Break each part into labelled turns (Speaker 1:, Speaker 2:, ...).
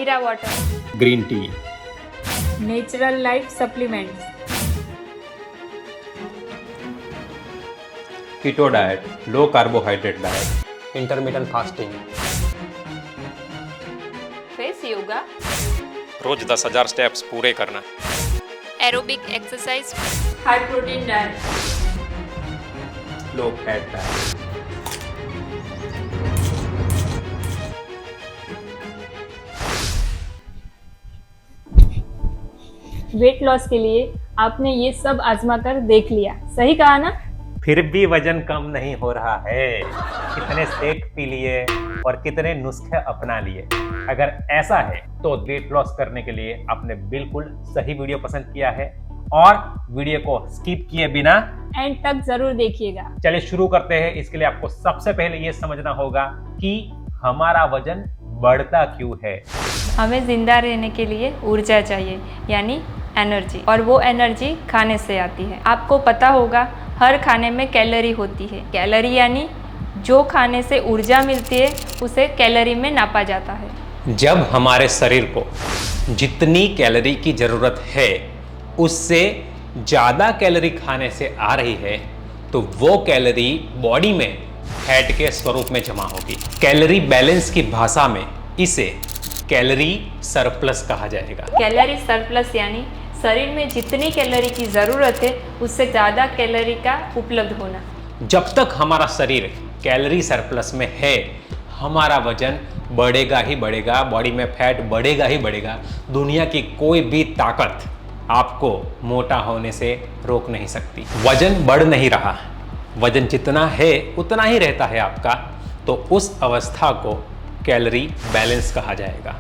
Speaker 1: Meera water,
Speaker 2: green tea,
Speaker 1: natural life supplements,
Speaker 2: keto diet, low carbohydrate diet, intermittent fasting,
Speaker 1: face yoga,
Speaker 2: रोज 10,000 steps पूरे करना,
Speaker 1: aerobic exercise, high protein diet,
Speaker 2: low fat diet.
Speaker 1: Weight loss के लिए आपने ये सब आजमा कर देख लिया, सही कहा ना?
Speaker 2: फिर भी वजन कम नहीं हो रहा है। कितने शेक पी लिए और कितने नुस्खे अपना लिए। अगर ऐसा है तो वेट लॉस करने के लिए आपने बिल्कुल सही वीडियो पसंद किया है और वीडियो को स्किप किए बिना
Speaker 1: एंड तक जरूर देखिएगा।
Speaker 2: चलिए शुरू करते हैं। इसके लिए आपको सबसे पहले ये समझना होगा कि हमारा वजन बढ़ता क्यों है।
Speaker 1: हमें जिंदा रहने के लिए ऊर्जा चाहिए, यानी एनर्जी, और वो एनर्जी खाने से आती है। आपको पता होगा हर खाने में कैलोरी होती है। कैलोरी यानी जो खाने से ऊर्जा मिलती है उसे कैलोरी में नापा जाता है।
Speaker 2: जब हमारे शरीर को जितनी कैलोरी की जरूरत है उससे ज़्यादा कैलोरी खाने से आ रही है तो वो कैलोरी बॉडी में फैट के स्वरूप में जमा होगी। कैलोरी बैलेंस की भाषा में इसे कैलोरी सरप्लस कहा जाएगा।
Speaker 1: कैलोरी सरप्लस यानी शरीर में जितनी कैलोरी की ज़रूरत है उससे ज़्यादा कैलोरी का उपलब्ध होना।
Speaker 2: जब तक हमारा शरीर कैलोरी सरप्लस में है हमारा वजन बढ़ेगा ही बढ़ेगा, बॉडी में फैट बढ़ेगा ही बढ़ेगा। दुनिया की कोई भी ताकत आपको मोटा होने से रोक नहीं सकती। वजन बढ़ नहीं रहा, वजन जितना है उतना ही रहता है आपका, तो उस अवस्था को कैलोरी बैलेंस कहा जाएगा।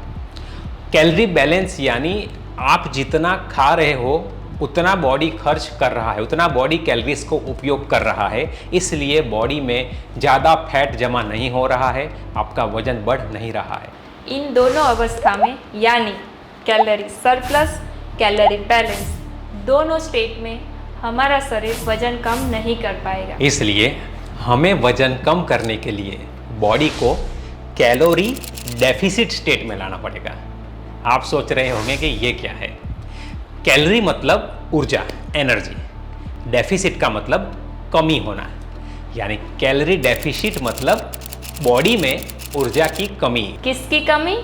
Speaker 2: कैलोरी बैलेंस यानी आप जितना खा रहे हो उतना बॉडी खर्च कर रहा है, उतना बॉडी कैलोरीज को उपयोग कर रहा है, इसलिए बॉडी में ज़्यादा फैट जमा नहीं हो रहा है, आपका वजन बढ़ नहीं रहा है।
Speaker 1: इन दोनों अवस्था में यानी कैलोरी सरप्लस, कैलोरी बैलेंस, दोनों स्टेट में हमारा शरीर वजन कम नहीं कर पाएगा।
Speaker 2: इसलिए हमें वजन कम करने के लिए बॉडी को कैलोरी डेफिसिट स्टेट में लाना पड़ेगा। आप सोच रहे होंगे कि ये क्या है। कैलोरी मतलब ऊर्जा, एनर्जी। डेफिसिट का मतलब कमी होना, यानी कैलोरी डेफिसिट मतलब बॉडी में ऊर्जा की कमी।
Speaker 1: किसकी कमी?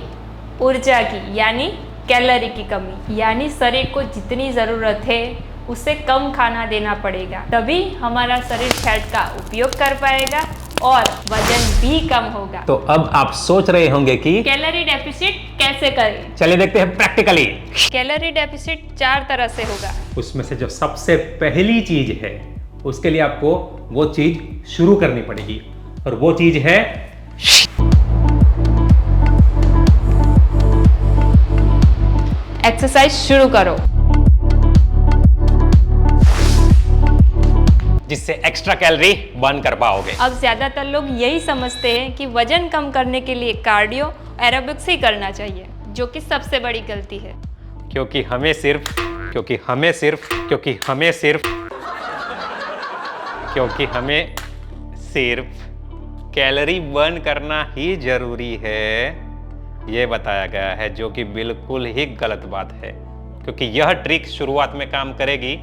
Speaker 1: ऊर्जा की, यानी कैलोरी की कमी। यानी शरीर को जितनी ज़रूरत है उससे कम खाना देना पड़ेगा, तभी हमारा शरीर फैट का उपयोग कर पाएगा और वजन भी कम होगा।
Speaker 2: तो अब आप सोच रहे होंगे कि
Speaker 1: कैलोरी डेफिसिट कैसे करें?
Speaker 2: चलिए देखते हैं प्रैक्टिकली।
Speaker 1: कैलोरी डेफिसिट 4 तरह से होगा।
Speaker 2: उसमें से जो सबसे पहली चीज है उसके लिए आपको वो चीज शुरू करनी पड़ेगी और वो चीज है
Speaker 1: एक्सरसाइज शुरू करो,
Speaker 2: जिससे एक्स्ट्रा कैलोरी बर्न कर पाओगे।
Speaker 1: अब ज्यादातर लोग यही समझते हैं कि वजन कम करने के लिए कार्डियो, एरोबिक्स ही करना चाहिए, जो कि सबसे बड़ी गलती है।
Speaker 2: क्योंकि हमें सिर्फ कैलोरी बर्न करना ही जरूरी है, ये बताया गया है, जो कि बिल्कुल ही गलत बात है। क्योंकि यह ट्रिक शुरुआत में काम करेगी,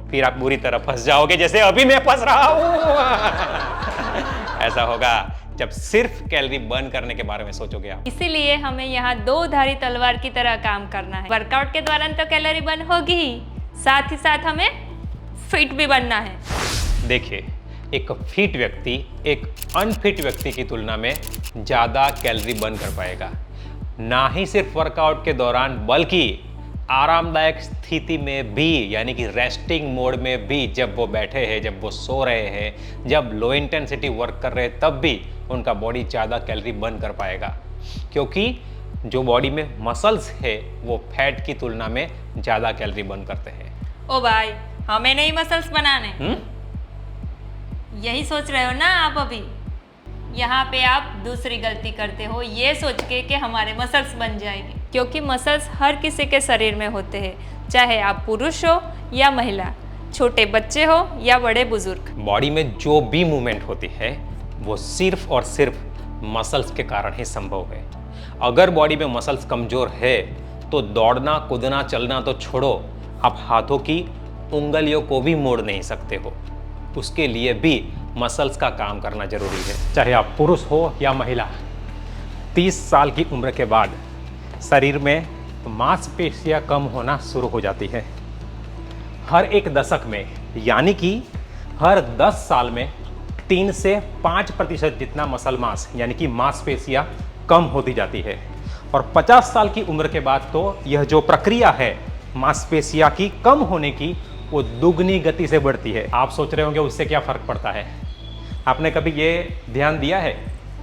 Speaker 2: फिर आप बुरी तरह फंस जाओगे, जैसे अभी मैं फंस रहा हूं। ऐसा होगा जब सिर्फ कैलोरी बर्न करने के बारे में सोचोगे आप।
Speaker 1: इसीलिए हमें यहाँ 2 धारी तलवार की तरह काम करना है। वर्कआउट के दौरान तो कैलोरी बर्न होगी ही, साथ ही साथ हमें फिट भी बनना है।
Speaker 2: देखिए, एक फिट व्यक्ति एक अनफिट व्यक्ति की तुलना में ज़्यादा कैलोरी बर्न कर पाएगा। ना ही सिर्फ वर्कआउट के दौरान बल्कि आरामदायक स्थिति में भी, यानी कि रेस्टिंग मोड में भी, जब वो बैठे हैं, जब वो सो रहे हैं, जब लो इंटेंसिटी वर्क कर रहे हैं, तब भी उनका बॉडी ज़्यादा कैलोरी बर्न कर पाएगा। क्योंकि जो बॉडी में मसल्स है वो फैट की तुलना में ज़्यादा कैलोरी बर्न करते हैं।
Speaker 1: ओ भाई, हमें नहीं मसल्स बनाने, यही सोच रहे हो ना आप अभी? यहाँ पे आप दूसरी गलती करते हो, ये सोच के कि हमारे मसल्स बन जाएंगे, क्योंकि मसल्स हर किसी के शरीर में होते हैं, चाहे आप पुरुष हो या महिला, छोटे बच्चे हो या बड़े बुजुर्ग।
Speaker 2: बॉडी में जो भी मूवमेंट होती है वो सिर्फ और सिर्फ मसल्स के कारण ही संभव है। अगर बॉडी में मसल्स कमजोर है तो दौड़ना कूदना चलना तो छोड़ो, आप हाथों की उंगलियों को भी मोड़ नहीं सकते हो। उसके लिए भी मसल्स का काम करना जरूरी है। चाहे आप पुरुष हो या महिला, 30 साल की उम्र के बाद शरीर में मांसपेशियां कम होना शुरू हो जाती है। हर एक दशक में, यानी कि हर 10 साल में 3 से 5% जितना मसल मास यानी कि मांसपेशियां कम होती जाती है। और 50 साल की उम्र के बाद तो यह जो प्रक्रिया है मांसपेशियां की कम होने की, वो दुगनी गति से बढ़ती है। आप सोच रहे होंगे उससे क्या फर्क पड़ता है। आपने कभी ये ध्यान दिया है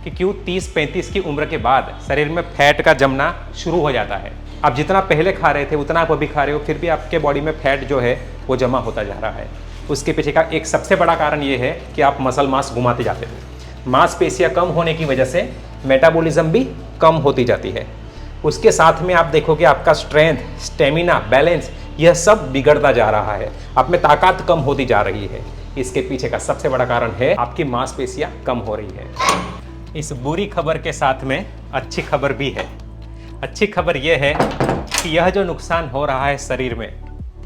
Speaker 2: कि क्यों 30-35 की उम्र के बाद शरीर में फैट का जमना शुरू हो जाता है। आप जितना पहले खा रहे थे उतना आप अभी खा रहे हो, फिर भी आपके बॉडी में फैट जो है वो जमा होता जा रहा है। उसके पीछे का एक सबसे बड़ा कारण ये है कि आप मसल मास घुमाते जाते हो। मांसपेशियां कम होने की वजह से मेटाबॉलिज्म भी कम होती जाती है। उसके साथ में आप देखोगे आपका स्ट्रेंथ, स्टेमिना, बैलेंस, यह सब बिगड़ता जा रहा है। आप में ताकत कम होती जा रही है। इसके पीछे का सबसे बड़ा कारण है आपकी मांसपेशियां कम हो रही है। इस बुरी खबर के साथ में अच्छी खबर भी है। अच्छी खबर यह है कि यह जो नुकसान हो रहा है शरीर में,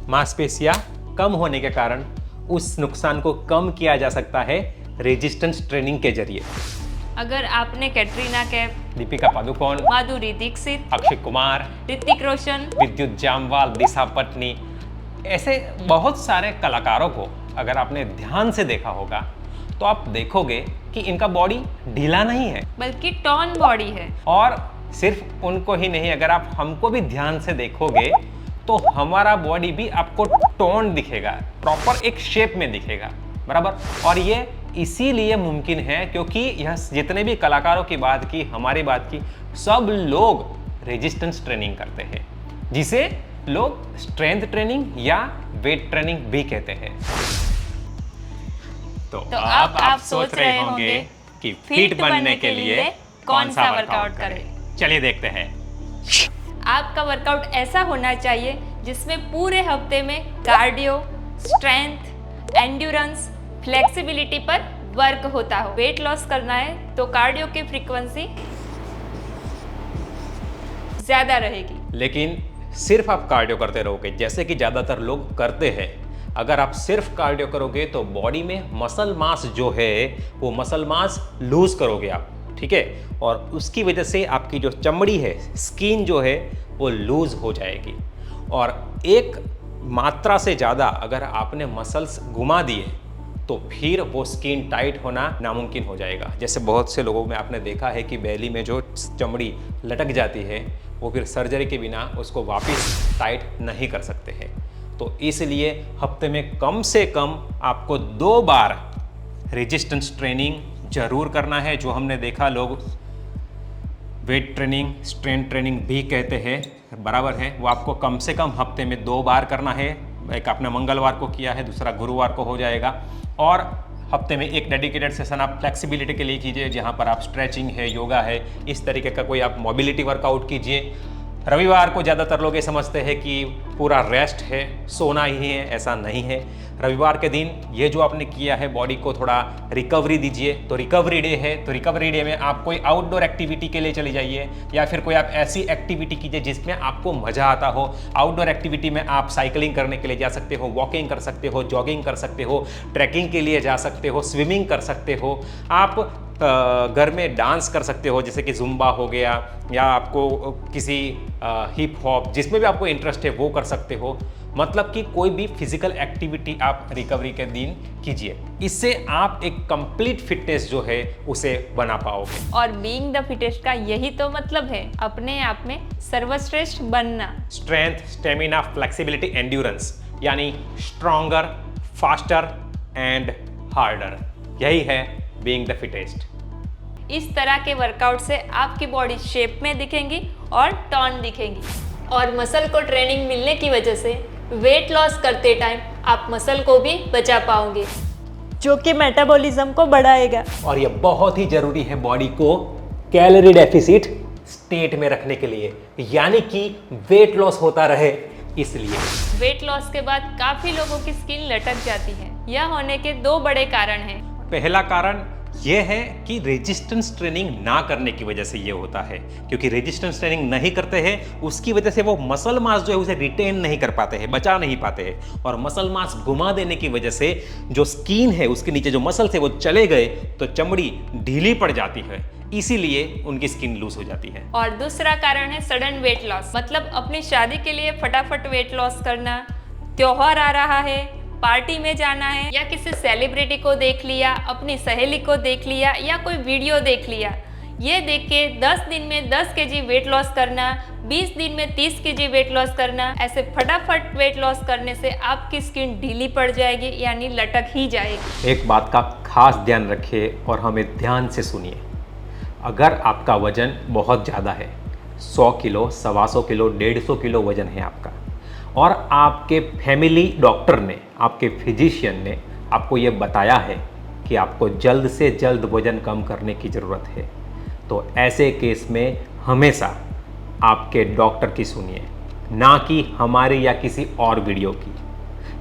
Speaker 2: मांसपेशियां कम होने के कारण, उस नुकसान को कम किया जा सकता है रेजिस्टेंस ट्रेनिंग के जरिए।
Speaker 1: अगर आपने कैटरीना कैफ,
Speaker 2: दीपिका पादुकोण,
Speaker 1: माधुरी दीक्षित,
Speaker 2: अक्षय कुमार,
Speaker 1: ऋतिक रोशन,
Speaker 2: विद्युत जामवाल, दिशा पटनी, ऐसे बहुत सारे कलाकारों को अगर आपने ध्यान से देखा होगा तो आप देखोगे कि इनका बॉडी ढीला नहीं है,
Speaker 1: बल्कि टॉन बॉडी है।
Speaker 2: और सिर्फ उनको ही नहीं, अगर आप हमको भी ध्यान से देखोगे तो हमारा बॉडी भी आपको टोन दिखेगा, प्रॉपर एक शेप में दिखेगा, बराबर। और ये इसीलिए मुमकिन है क्योंकि यह जितने भी कलाकारों की बात की, हमारी बात की, सब लोग रेजिस्टेंस ट्रेनिंग करते हैं, जिसे लोग स्ट्रेंथ ट्रेनिंग या वेट ट्रेनिंग भी कहते हैं। तो अब आप सोच रहे होंगे कि फिट बनने के लिए कौन सा वर्कआउट करें। चलिए देखते हैं।
Speaker 1: आपका वर्कआउट ऐसा होना चाहिए जिसमें पूरे हफ्ते में कार्डियो, स्ट्रेंथ, एंड्योरेंस, फ्लेक्सिबिलिटी पर वर्क होता हो। वेट लॉस करना है तो कार्डियो की फ्रीक्वेंसी ज्यादा रहेगी।
Speaker 2: लेकिन सिर्फ आप कार्डियो करते रहोगे जैसे कि ज्यादातर लोग करते हैं, अगर आप सिर्फ कार्डियो करोगे तो बॉडी में मसल मास जो है वो मसल मास लूज करोगे आप, ठीक है। और उसकी वजह से आपकी जो चमड़ी है, स्किन जो है वो लूज हो जाएगी। और एक मात्रा से ज़्यादा अगर आपने मसल्स घुमा दिए तो फिर वो स्किन टाइट होना नामुमकिन हो जाएगा। जैसे बहुत से लोगों में आपने देखा है कि बैली में जो चमड़ी लटक जाती है वो फिर सर्जरी के बिना उसको वापस टाइट नहीं कर सकते हैं। तो इसलिए हफ्ते में कम से कम आपको 2 बार रेजिस्टेंस ट्रेनिंग जरूर करना है, जो हमने देखा लोग वेट ट्रेनिंग, स्ट्रेंथ ट्रेनिंग भी कहते हैं, बराबर है। वो आपको कम से कम हफ्ते में 2 बार करना है। एक आपने मंगलवार को किया है, दूसरा गुरुवार को हो जाएगा। और हफ्ते में एक डेडिकेटेड सेशन आप फ्लेक्सिबिलिटी के लिए कीजिए, जहाँ पर आप स्ट्रेचिंग है, योगा है, इस तरीके का कोई आप मोबिलिटी वर्कआउट कीजिए। रविवार को ज़्यादातर लोग ये समझते हैं कि पूरा रेस्ट है, सोना ही है, ऐसा नहीं है। रविवार के दिन ये जो आपने किया है बॉडी को थोड़ा रिकवरी दीजिए। तो रिकवरी डे है, तो रिकवरी डे में आप कोई आउटडोर एक्टिविटी के लिए चले जाइए, या फिर कोई आप ऐसी एक्टिविटी कीजिए जिसमें आपको मज़ा आता हो। आउटडोर एक्टिविटी में आप साइकिलिंग करने के लिए जा सकते हो, वॉकिंग कर सकते हो, जॉगिंग कर सकते हो, ट्रैकिंग के लिए जा सकते हो, स्विमिंग कर सकते हो। आप घर में डांस कर सकते हो, जैसे कि जुम्बा हो गया, या आपको किसी हिप हॉप, जिसमें भी आपको इंटरेस्ट है वो कर सकते हो। मतलब कि कोई भी फिजिकल एक्टिविटी आप रिकवरी के दिन कीजिए। इससे आप एक कंप्लीट फिटनेस जो है उसे बना पाओगे।
Speaker 1: और बीइंग द फिटेस्ट का यही तो मतलब है, अपने आप में सर्वश्रेष्ठ बनना।
Speaker 2: स्ट्रेंथ, स्टेमिना, फ्लेक्सिबिलिटी, एंड्योरेंस, यानी स्ट्रॉन्गर, फास्टर एंड हार्डर, यही है बीइंग द फिटेस्ट।
Speaker 1: इस तरह के वर्कआउट से आपकी बॉडी शेप में दिखेंगी और टॉन दिखेंगी। और मसल को ट्रेनिंग मिलने की वजह से वेट लॉस करते टाइम आप मसल को भी बचा पाओगे, जो कि मेटाबॉलिज्म को बढ़ाएगा।
Speaker 2: और यह बहुत ही जरूरी है बॉडी को कैलोरी डेफिसिट स्टेट में रखने के लिए, यानी कि वेट लॉस होता रहे। इसलिए
Speaker 1: वेट लॉस के बाद काफी लोगों की स्किन लटक जाती है। यह होने के 2 बड़े कारण हैं।
Speaker 2: पहला कारण ये है कि रेजिस्टेंस ट्रेनिंग ना करने की वजह से ये होता है, क्योंकि रेजिस्टेंस ट्रेनिंग नहीं करते हैं उसकी वजह से वो मसल मास जो है उसे रिटेन नहीं कर पाते हैं, बचा नहीं पाते हैं, और मसल मास घुमा देने की वजह से जो स्किन है उसके नीचे जो मसल है वो चले गए तो चमड़ी ढीली पड़ जाती है, इसीलिए उनकी स्किन लूज हो जाती है।
Speaker 1: और दूसरा कारण है सडन वेट लॉस, मतलब अपनी शादी के लिए फटाफट वेट लॉस करना, त्योहार आ रहा है, पार्टी में जाना है, या किसी सेलिब्रिटी को देख लिया, अपनी सहेली को देख लिया, या कोई वीडियो देख लिया, ये देख के 10 दिन में 10 केजी वेट लॉस करना, 20 दिन में 30 केजी वेट लॉस करना, ऐसे फटाफट वेट लॉस करने से आपकी स्किन ढीली पड़ जाएगी, यानी लटक ही जाएगी।
Speaker 2: एक बात का खास ध्यान रखिए और हमें ध्यान से सुनिए। अगर आपका वजन बहुत ज़्यादा है, 100 किलो, 125 किलो, 150 किलो वजन है आपका, और आपके फैमिली डॉक्टर ने, आपके फिजिशियन ने आपको ये बताया है कि आपको जल्द से जल्द वजन कम करने की ज़रूरत है, तो ऐसे केस में हमेशा आपके डॉक्टर की सुनिए, ना कि हमारी या किसी और वीडियो की।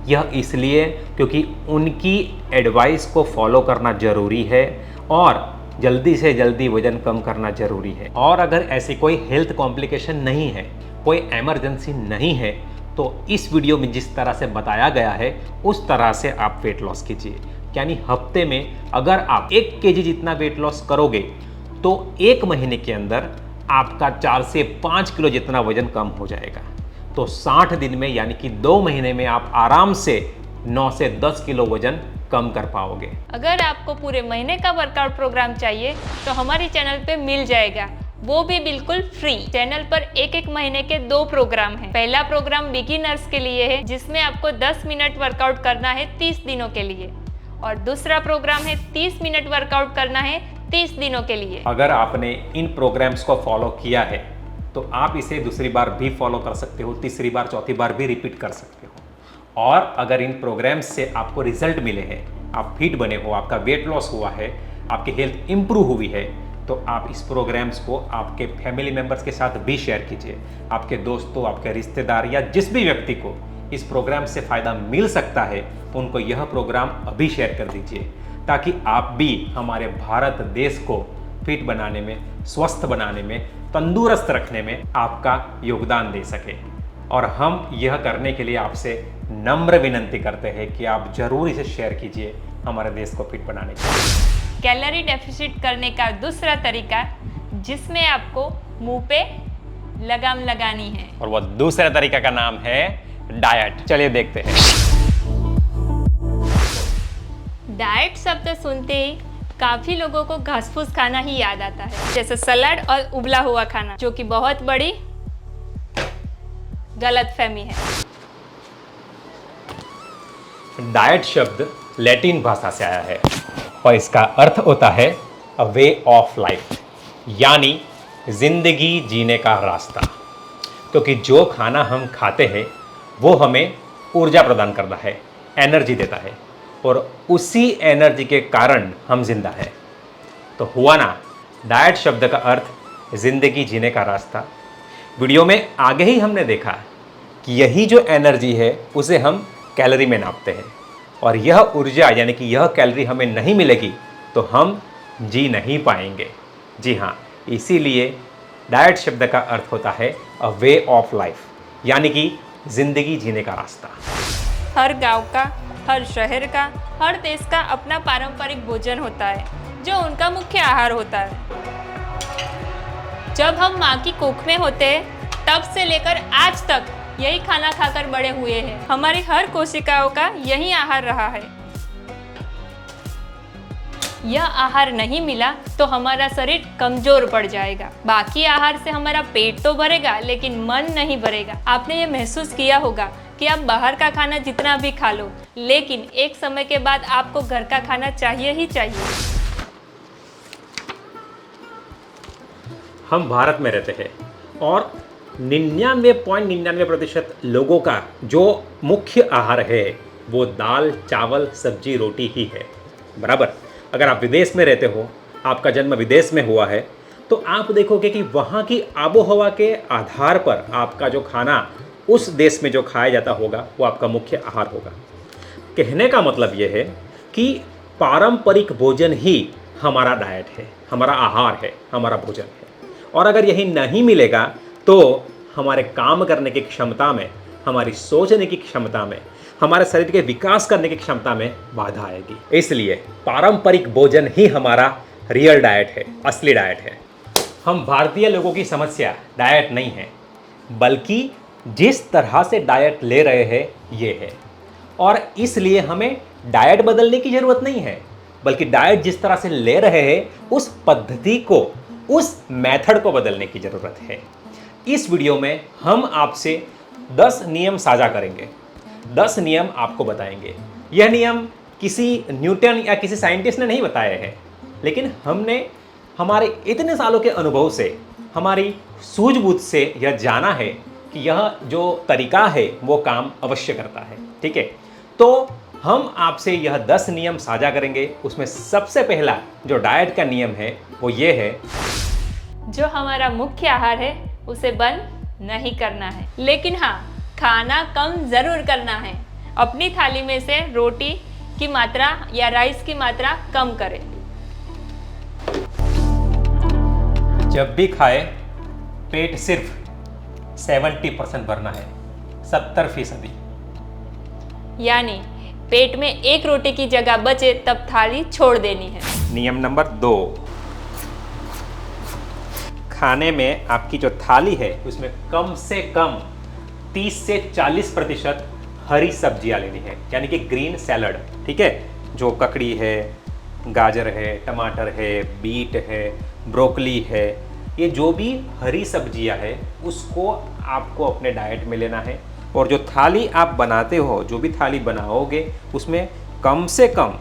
Speaker 2: यह इसलिए क्योंकि उनकी एडवाइस को फॉलो करना ज़रूरी है और जल्दी से जल्दी वजन कम करना ज़रूरी है। और अगर ऐसी कोई हेल्थ कॉम्प्लिकेशन नहीं है, कोई इमरजेंसी नहीं है, तो इस वीडियो में जिस तरह से बताया गया है उस तरह से आप वेट लॉस कीजिए। यानी हफ्ते में अगर आप 1 केजी जितना वेट लॉस करोगे तो 1 महीने के अंदर आपका 4 से 5 किलो जितना वजन कम हो जाएगा। तो 60 दिन में यानी कि 2 महीने में आप आराम से 9 से 10 किलो वजन कम कर पाओगे।
Speaker 1: अगर आपको पूरे महीने का वर्कआउट प्रोग्राम चाहिए तो हमारे चैनल पे मिल जाएगा, वो भी बिल्कुल फ्री। चैनल पर एक महीने के 2 प्रोग्राम हैं। पहला प्रोग्राम बिगिनर्स के लिए है जिसमें आपको 10 मिनट वर्कआउट करना है 30 दिनों के लिए, और दूसरा प्रोग्राम है 30 मिनट वर्कआउट करना है 30 दिनों के लिए।
Speaker 2: अगर आपने इन प्रोग्राम्स को फॉलो किया है तो आप इसे दूसरी बार भी फॉलो कर सकते हो, तीसरी बार, चौथी बार भी रिपीट कर सकते हो। और अगर इन प्रोग्राम्स से आपको रिजल्ट मिले हैं, आप फिट बने हो, आपका वेट लॉस हुआ है, आपकी हेल्थ इंप्रूव हुई है, तो आप इस प्रोग्राम्स को आपके फैमिली मेंबर्स के साथ भी शेयर कीजिए। आपके दोस्तों, आपके रिश्तेदार या जिस भी व्यक्ति को इस प्रोग्राम से फ़ायदा मिल सकता है उनको यह प्रोग्राम अभी शेयर कर दीजिए, ताकि आप भी हमारे भारत देश को फिट बनाने में, स्वस्थ बनाने में, तंदुरुस्त रखने में आपका योगदान दे सके। और हम यह करने के लिए आपसे नम्र विनंती करते हैं कि आप जरूर इसे शेयर कीजिए हमारे देश को फिट बनाने के लिए।
Speaker 1: कैलोरी डेफिसिट करने का दूसरा तरीका, जिसमें आपको मुंह पे लगाम लगानी है,
Speaker 2: और वह दूसरे तरीका का नाम है डाइट। चलिए देखते हैं।
Speaker 1: डाइट शब्द सुनते ही काफी लोगों को घास फूस खाना ही याद आता है, जैसे सलाद और उबला हुआ खाना, जो कि बहुत बड़ी गलतफहमी है।
Speaker 2: डाइट शब्द लैटिन भाषा से आया है और इसका अर्थ होता है अ वे ऑफ लाइफ, यानी जिंदगी जीने का रास्ता। क्योंकि जो खाना हम खाते हैं वो हमें ऊर्जा प्रदान करता है, एनर्जी देता है, और उसी एनर्जी के कारण हम जिंदा हैं। तो हुआ ना डाइट शब्द का अर्थ जिंदगी जीने का रास्ता। वीडियो में आगे ही हमने देखा कि यही जो एनर्जी है उसे हम कैलोरी में नापते हैं, और यह ऊर्जा यानी कि यह कैलोरी हमें नहीं मिलेगी तो हम जी नहीं पाएंगे। जी हाँ, इसीलिए डाइट शब्द का अर्थ होता है अ वे ऑफ लाइफ, यानी कि जिंदगी जीने का रास्ता।
Speaker 1: हर गांव का, हर शहर का, हर देश का अपना पारंपरिक भोजन होता है जो उनका मुख्य आहार होता है। जब हम माँ की कोख में होते हैं तब से लेकर आज तक यही खाना खाकर बड़े हुए हैं। हमारी हर कोशिकाओं का यही आहार रहा है। यह आहार नहीं मिला तो हमारा शरीर कमजोर पड़ जाएगा। बाकी आहार से हमारा पेट तो भरेगा लेकिन मन नहीं भरेगा। आपने ये महसूस किया होगा कि आप बाहर का खाना जितना भी खा लो, लेकिन एक समय के बाद आपको घर का खाना चाहिए ही चाहिए।
Speaker 2: हम भारत में रहते हैं और 99.99% लोगों का जो मुख्य आहार है वो दाल, चावल, सब्जी, रोटी ही है, बराबर। अगर आप विदेश में रहते हो, आपका जन्म विदेश में हुआ है, तो आप देखोगे कि वहाँ की आबोहवा के आधार पर आपका जो खाना उस देश में जो खाया जाता होगा वो आपका मुख्य आहार होगा। कहने का मतलब ये है कि पारंपरिक भोजन ही हमारा डाइट है, हमारा आहार है, हमारा भोजन है। और अगर यही नहीं मिलेगा तो हमारे काम करने की क्षमता में, हमारी सोचने की क्षमता में, हमारे शरीर के विकास करने की क्षमता में बाधा आएगी। इसलिए पारंपरिक भोजन ही हमारा रियल डाइट है, असली डाइट है। हम भारतीय लोगों की समस्या डाइट नहीं है, बल्कि जिस तरह से डाइट ले रहे हैं ये है। और इसलिए हमें डाइट बदलने की ज़रूरत नहीं है, बल्कि डाइट जिस तरह से ले रहे हैं उस पद्धति को, उस मेथड को बदलने की ज़रूरत है। इस वीडियो में हम आपसे 10 नियम साझा करेंगे, 10 नियम आपको बताएंगे। यह नियम किसी न्यूटन या किसी साइंटिस्ट ने नहीं बताए हैं, लेकिन हमने हमारे इतने सालों के अनुभव से, हमारी सूझबूझ से यह जाना है कि यह जो तरीका है वो काम अवश्य करता है। ठीक है, तो हम आपसे यह 10 नियम साझा करेंगे। उसमें सबसे पहला जो डाइट का नियम है वो ये है,
Speaker 1: जो हमारा मुख्य आहार है उसे बंद नहीं करना है, लेकिन हाँ, खाना कम जरूर करना है। अपनी थाली में से रोटी की मात्रा या राइस की मात्रा कम करें।
Speaker 2: जब भी खाए पेट सिर्फ 70% भरना है, 70%।
Speaker 1: यानी पेट में एक रोटी की जगह बचे तब थाली छोड़ देनी है।
Speaker 2: नियम नंबर 2, खाने में आपकी जो थाली है उसमें कम से कम 30 से 40% हरी सब्जियां लेनी है, यानी कि ग्रीन सैलड। ठीक है, जो ककड़ी है, गाजर है, टमाटर है, बीट है, ब्रोकली है, ये जो भी हरी सब्जियां है उसको आपको अपने डाइट में लेना है। और जो थाली आप बनाते हो, जो भी थाली बनाओगे, उसमें कम से कम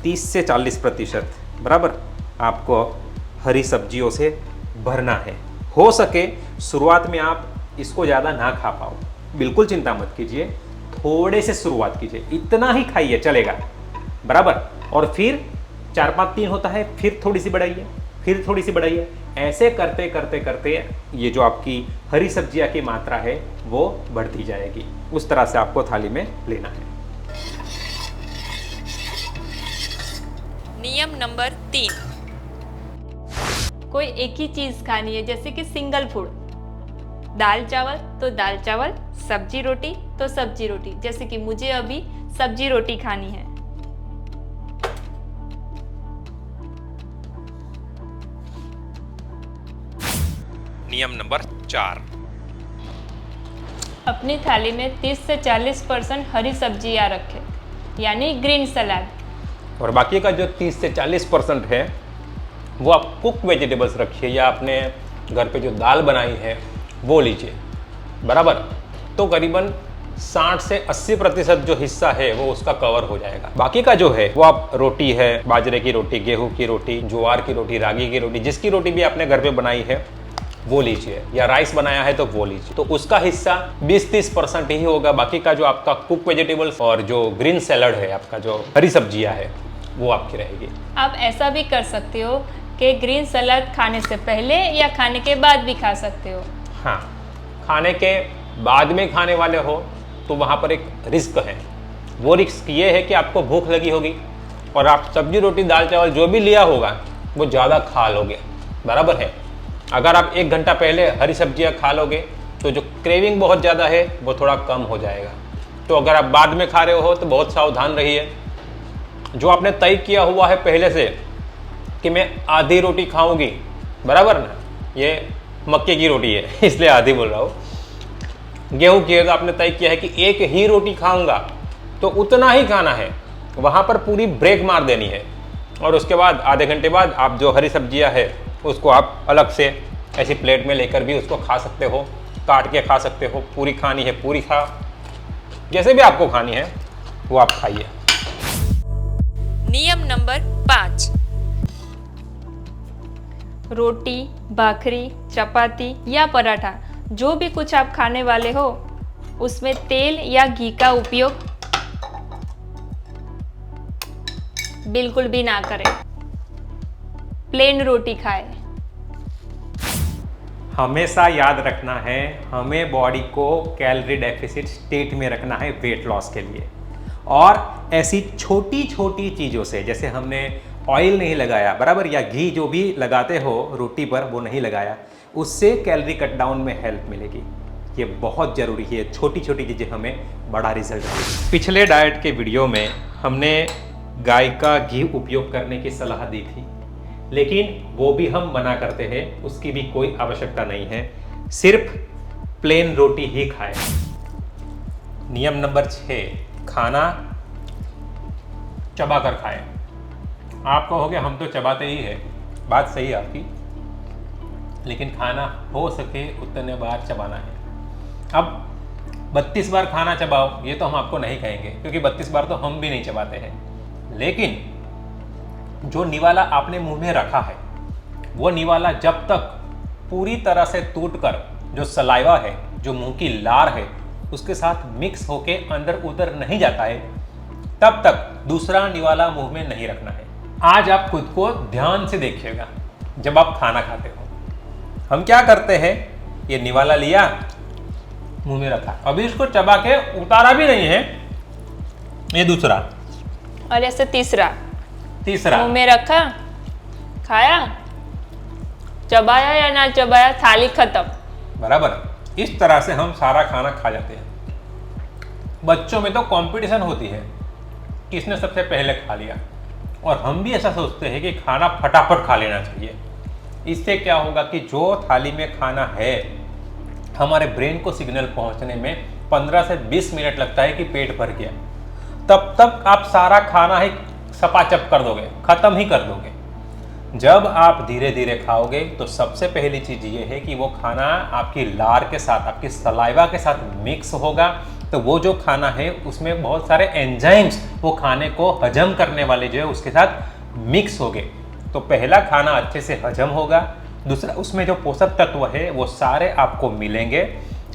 Speaker 2: 30 से 40% बराबर आपको हरी सब्जियों से भरना है। हो सके शुरुआत में आप इसको ज़्यादा ना खा पाओ, बिल्कुल चिंता मत कीजिए, थोड़े से शुरुआत कीजिए, इतना ही खाइए चलेगा बराबर। और फिर 4-5-3 होता है, फिर थोड़ी सी बढ़ाइए, फिर थोड़ी सी बढ़ाइए। ऐसे करते करते करते ये जो आपकी हरी सब्जियां की मात्रा है वो बढ़ती जाएगी। उस तरह से आपको थाली में लेना है।
Speaker 1: नियम नंबर 3, कोई एक ही चीज खानी है, जैसे कि सिंगल फूड। दाल चावल तो दाल चावल, सब्जी रोटी तो सब्जी रोटी। जैसे कि मुझे अभी सब्जी रोटी खानी है।
Speaker 2: नियम नंबर 4,
Speaker 1: अपनी थाली में 30 से 40% हरी सब्जियां रखें, यानी ग्रीन सलाद।
Speaker 2: और बाकी का जो 30 से 40% है वो आप कुक वेजिटेबल्स रखिए, या अपने घर पे जो दाल बनाई है वो लीजिए बराबर। तो करीबन 60 से 80% जो हिस्सा है वो उसका कवर हो जाएगा। बाकी का जो है वो आप रोटी है, बाजरे की रोटी, गेहूं की रोटी, ज्वार की रोटी, रागी की रोटी, जिसकी रोटी भी आपने घर पे बनाई है वो लीजिए, या राइस बनाया है तो वो लीजिए। तो उसका हिस्सा 20-30% ही होगा। बाकी का जो आपका कुक वेजिटेबल्स और जो ग्रीन सैलड है, आपका जो हरी सब्जियां है, वो आपकी रहेगी।
Speaker 1: आप ऐसा भी कर सकते हो कि ग्रीन सलाद खाने से पहले या खाने के बाद भी खा सकते हो।
Speaker 2: हाँ, खाने के बाद में खाने वाले हो तो वहाँ पर एक रिस्क है। वो रिस्क ये है कि आपको भूख लगी होगी और आप सब्जी रोटी दाल चावल जो भी लिया होगा वो ज़्यादा खा लोगे बराबर है। अगर आप 1 घंटा पहले हरी सब्जियां खा लोगे तो जो क्रेविंग बहुत ज़्यादा है वो थोड़ा कम हो जाएगा। तो अगर आप बाद में खा रहे हो तो बहुत सावधान रहिए। जो आपने तय किया हुआ है पहले से कि मैं आधी रोटी खाऊंगी बराबर ना, ये मक्के की रोटी है इसलिए आधी बोल रहा हूँ। गेहूँ की है तो आपने तय किया है कि एक ही रोटी खाऊंगा, तो उतना ही खाना है, वहाँ पर पूरी ब्रेक मार देनी है। और उसके बाद आधे घंटे बाद आप जो हरी सब्जियां है उसको आप अलग से ऐसी प्लेट में लेकर भी उसको खा सकते हो, काट के खा सकते हो। पूरी खानी है पूरी खा, जैसे भी आपको खानी है वो आप खाइए।
Speaker 1: नियम नंबर 5, रोटी, भाखरी, चपाती या पराठा, जो भी कुछ आप खाने वाले हो उसमें तेल या घी का उपयोग बिल्कुल भी ना करें। प्लेन रोटी खाएं।
Speaker 2: हमेशा याद रखना है, हमें बॉडी को कैलोरी डेफिसिट स्टेट में रखना है वेट लॉस के लिए। और ऐसी छोटी छोटी चीज़ों से, जैसे हमने ऑयल नहीं लगाया बराबर, या घी जो भी लगाते हो रोटी पर वो नहीं लगाया, उससे कैलोरी कट डाउन में हेल्प मिलेगी। ये बहुत ज़रूरी है, छोटी छोटी चीज़ें हमें बड़ा रिजल्ट देंगी। पिछले डाइट के वीडियो में हमने गाय का घी उपयोग करने की सलाह दी थी, लेकिन वो भी हम मना करते हैं, उसकी भी कोई आवश्यकता नहीं है, सिर्फ प्लेन रोटी ही खाएं। नियम नंबर 6, खाना चबा कर खाएं। आप कहोगे हम तो चबाते ही है, बात सही है आपकी, लेकिन खाना हो सके उतने बार चबाना है। अब 32 बार खाना चबाओ ये तो हम आपको नहीं कहेंगे, क्योंकि 32 बार तो हम भी नहीं चबाते हैं, लेकिन जो निवाला आपने मुंह में रखा है वो निवाला जब तक पूरी तरह से टूटकर जो सलाइवा है, जो मुंह की लार है, उसके साथ मिक्स होके अंदर उधर नहीं जाता है, तब तक दूसरा निवाला मुंह में नहीं रखना है। आज आप खुद को ध्यान से देखिएगा, जब आप खाना खाते हो हम क्या करते हैं, ये निवाला लिया मुंह में रखा, अभी इसको चबा के उतारा भी नहीं है, ये दूसरा
Speaker 1: और ऐसे तीसरा
Speaker 2: तीसरा
Speaker 1: मुंह में रखा, खाया, चबाया या ना चबाया, थाली खत्म।
Speaker 2: बराबर। इस तरह से हम सारा खाना खा जाते हैं। बच्चों में तो कंपटीशन होती है किसने सबसे पहले खा लिया, और हम भी ऐसा सोचते हैं कि खाना फटाफट खा लेना चाहिए। इससे क्या होगा कि जो थाली में खाना है, हमारे ब्रेन को सिग्नल पहुंचने में 15 से 20 मिनट लगता है कि पेट भर गया, तब तक आप सारा खाना ही सपाचप कर दोगे, खत्म ही कर दोगे। जब आप धीरे धीरे खाओगे तो सबसे पहली चीज़ ये है कि वो खाना आपकी लार के साथ, आपकी सलाइवा के साथ मिक्स होगा, तो वो जो खाना है उसमें बहुत सारे एंजाइम्स वो खाने को हजम करने वाले जो है उसके साथ मिक्स होंगे। तो पहला खाना अच्छे से हजम होगा, दूसरा उसमें जो पोषक तत्व है वो सारे आपको मिलेंगे,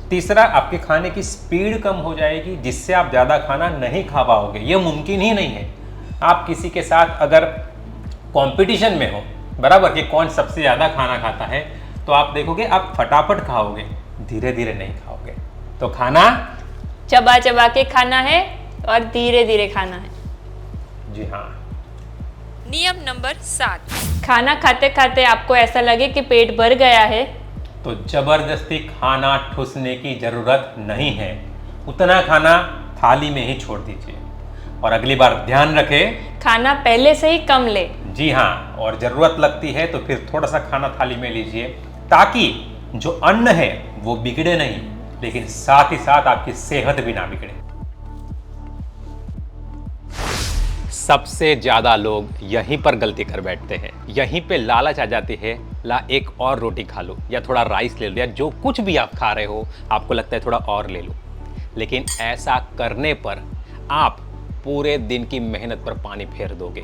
Speaker 2: तीसरा आपके खाने की स्पीड कम हो जाएगी, जिससे आप ज़्यादा खाना नहीं खा पाओगे। ये मुमकिन ही नहीं है। आप किसी के साथ अगर कंपटीशन में हो बराबर कि कौन सबसे ज़्यादा खाना खाता है, तो आप देखोगे आप फटाफट खाओगे, धीरे धीरे नहीं खाओगे। तो खाना
Speaker 1: चबा चबा के खाना है और धीरे धीरे खाना है।
Speaker 2: जी हाँ।
Speaker 1: नियम नंबर 7, खाना खाते खाते आपको ऐसा लगे कि पेट भर गया है,
Speaker 2: तो जबरदस्ती खाना ठूसने की जरूरत नहीं है, उतना खाना थाली में ही छोड़ दीजिए। और अगली बार ध्यान रखें,
Speaker 1: खाना पहले से ही कम ले।
Speaker 2: जी हाँ, और ज़रूरत लगती है तो फिर थोड़ा सा खाना थाली में लीजिए, ताकि जो अन्न है वो बिगड़े नहीं, लेकिन साथ ही साथ आपकी सेहत भी ना बिगड़े। सबसे ज़्यादा लोग यहीं पर गलती कर बैठते हैं, यहीं पे लालच आ जाती है, ला एक और रोटी खा लो या थोड़ा राइस ले लो, या जो कुछ भी आप खा रहे हो आपको लगता है थोड़ा और ले लो, लेकिन ऐसा करने पर आप पूरे दिन की मेहनत पर पानी फेर दोगे।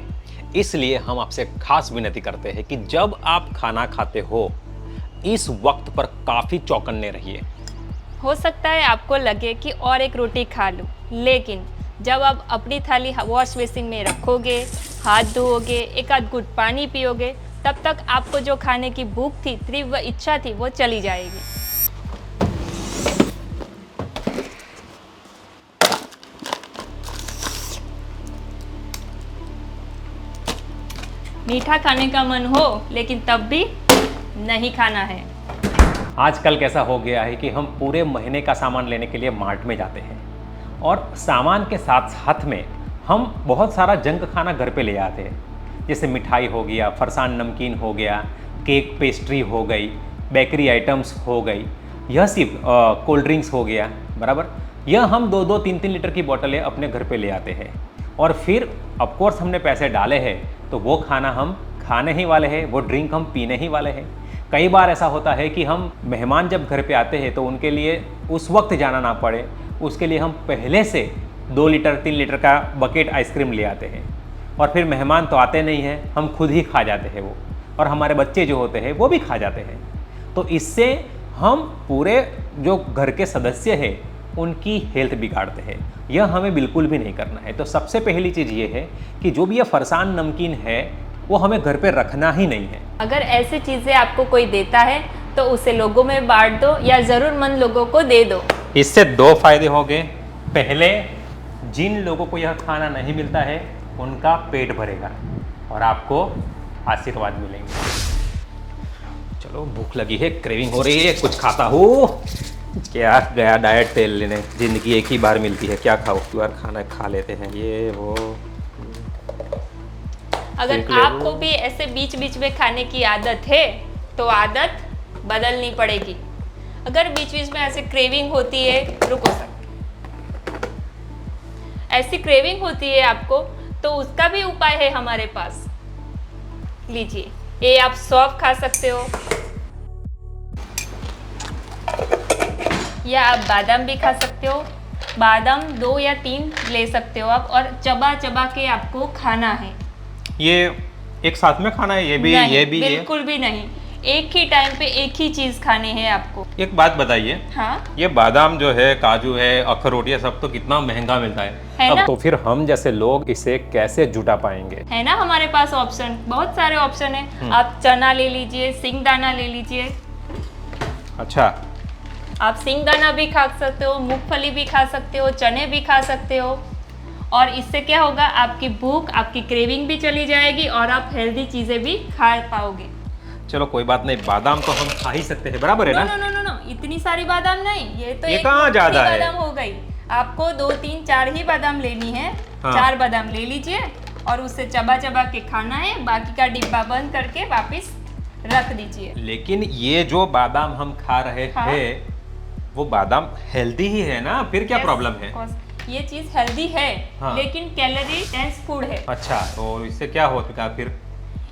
Speaker 2: इसलिए हम आपसे खास विनती करते हैं कि जब आप खाना खाते हो इस वक्त पर काफ़ी चौकन्ने रहिए।
Speaker 1: हो सकता है आपको लगे कि और एक रोटी खा लूं, लेकिन जब आप अपनी थाली वॉश बेसिन में रखोगे, हाथ धोओगे, एक आध घुट पानी पियोगे, तब तक आपको जो खाने की भूख थी, तीव्र इच्छा थी, वो चली जाएगी। मीठा खाने का मन हो, लेकिन तब भी नहीं खाना है।
Speaker 2: आजकल कैसा हो गया है कि हम पूरे महीने का सामान लेने के लिए मार्ट में जाते हैं, और सामान के साथ साथ में हम बहुत सारा जंक खाना घर पे ले आते हैं, जैसे मिठाई हो गया, फरसान नमकीन हो गया, केक पेस्ट्री हो गई, बेकरी आइटम्स हो गई, यह सिर्फ कोल्ड ड्रिंक्स हो गया बराबर। यह हम 2-2, 3-3 लीटर की बोतलें अपने घर पे ले आते हैं, और फिर ऑफकोर्स हमने पैसे डाले हैं तो वो खाना हम खाने ही वाले हैं, वो ड्रिंक हम पीने ही वाले हैं। कई बार ऐसा होता है कि हम मेहमान जब घर पे आते हैं तो उनके लिए उस वक्त जाना ना पड़े, उसके लिए हम पहले से 2 लीटर 3 लीटर का बकेट आइसक्रीम ले आते हैं, और फिर मेहमान तो आते नहीं हैं, हम खुद ही खा जाते हैं वो, और हमारे बच्चे जो होते हैं वो भी खा जाते हैं। तो इससे हम पूरे जो घर के सदस्य हैं उनकी हेल्थ बिगाड़ते हैं। यह हमें बिल्कुल भी नहीं करना है। तो सबसे पहली चीज़ ये है कि जो भी यह फरसान नमकीन है वो हमें घर पे रखना ही नहीं है।
Speaker 1: अगर ऐसी चीज़ें आपको कोई देता है तो उसे लोगों में बांट दो या ज़रूरतमंद लोगों को दे दो।
Speaker 2: इससे 2 फायदे होंगे। पहले, जिन लोगों को यह खाना नहीं मिलता है उनका पेट भरेगा, और आपको आशीर्वाद मिलेंगे। चलो भूख लगी है, क्रेविंग हो रही है, कुछ खाता हूँ। क्या गया डाइट तेल लेने, जिंदगी एक ही बार मिलती है, क्या खाओ, एक बार खाना खा लेते हैं, ये वो।
Speaker 1: अगर आपको भी ऐसे बीच बीच में खाने की आदत है तो आदत बदलनी पड़ेगी। अगर बीच बीच में ऐसे क्रेविंग होती है, रुको सर, ऐसी क्रेविंग होती है आपको, तो उसका भी उपाय है हमारे पास। लीजिए, ये आप सौंफ खा सकते हो, या आप बादाम भी खा सकते हो। बादाम 2 या 3 ले सकते हो आप, और चबा चबा के आपको खाना है।
Speaker 2: ये एक साथ में खाना है, ये भी
Speaker 1: नहीं,
Speaker 2: ये भी
Speaker 1: बिल्कुल भी नहीं, एक ही टाइम पे एक ही चीज खानी है आपको।
Speaker 2: एक बात बताइए,
Speaker 1: हाँ,
Speaker 2: ये बादाम जो है, काजू है, अखरोट, ये सब तो कितना महंगा मिलता है
Speaker 1: ना?
Speaker 2: अब तो फिर हम जैसे लोग इसे कैसे जुटा पाएंगे?
Speaker 1: है ना हमारे पास ऑप्शन, बहुत सारे ऑप्शन है। आप चना ले लीजिए, सिंगदाना ले लीजिए।
Speaker 2: अच्छा,
Speaker 1: आप सिंगदाना भी खा सकते हो, मूंगफली भी खा सकते हो, चने भी खा सकते हो। और इससे क्या होगा, आपकी भूख, आपकी क्रेविंग भी चली जाएगी और आप हेल्दी चीजें भी खा पाओगे।
Speaker 2: चलो कोई बात नहीं, बादाम तो हम खा ही सकते हैं, बराबर है ना?
Speaker 1: नो नो नो नो, इतनी सारी बादाम नहीं, ये तो
Speaker 2: ये
Speaker 1: एक
Speaker 2: कहाँ ज्यादा है?
Speaker 1: बादाम हो गई। आपको 2 3 4 ही बादाम लेनी है।
Speaker 2: हाँ।
Speaker 1: 4 बादाम ले लीजिए और उससे चबा चबा के खाना है, बाकी का डिब्बा बंद करके वापस रख दीजिए।
Speaker 2: लेकिन ये जो बादाम हम खा रहे
Speaker 1: हाँ।
Speaker 2: हैं, वो बादाम हेल्दी ही है ना, फिर क्या
Speaker 1: Yes,
Speaker 2: प्रॉब्लम है?
Speaker 1: of course. ये चीज हेल्दी है,
Speaker 2: हाँ।
Speaker 1: लेकिन कैलोरी डेंस फूड है।
Speaker 2: अच्छा, तो इससे क्या होता फिर?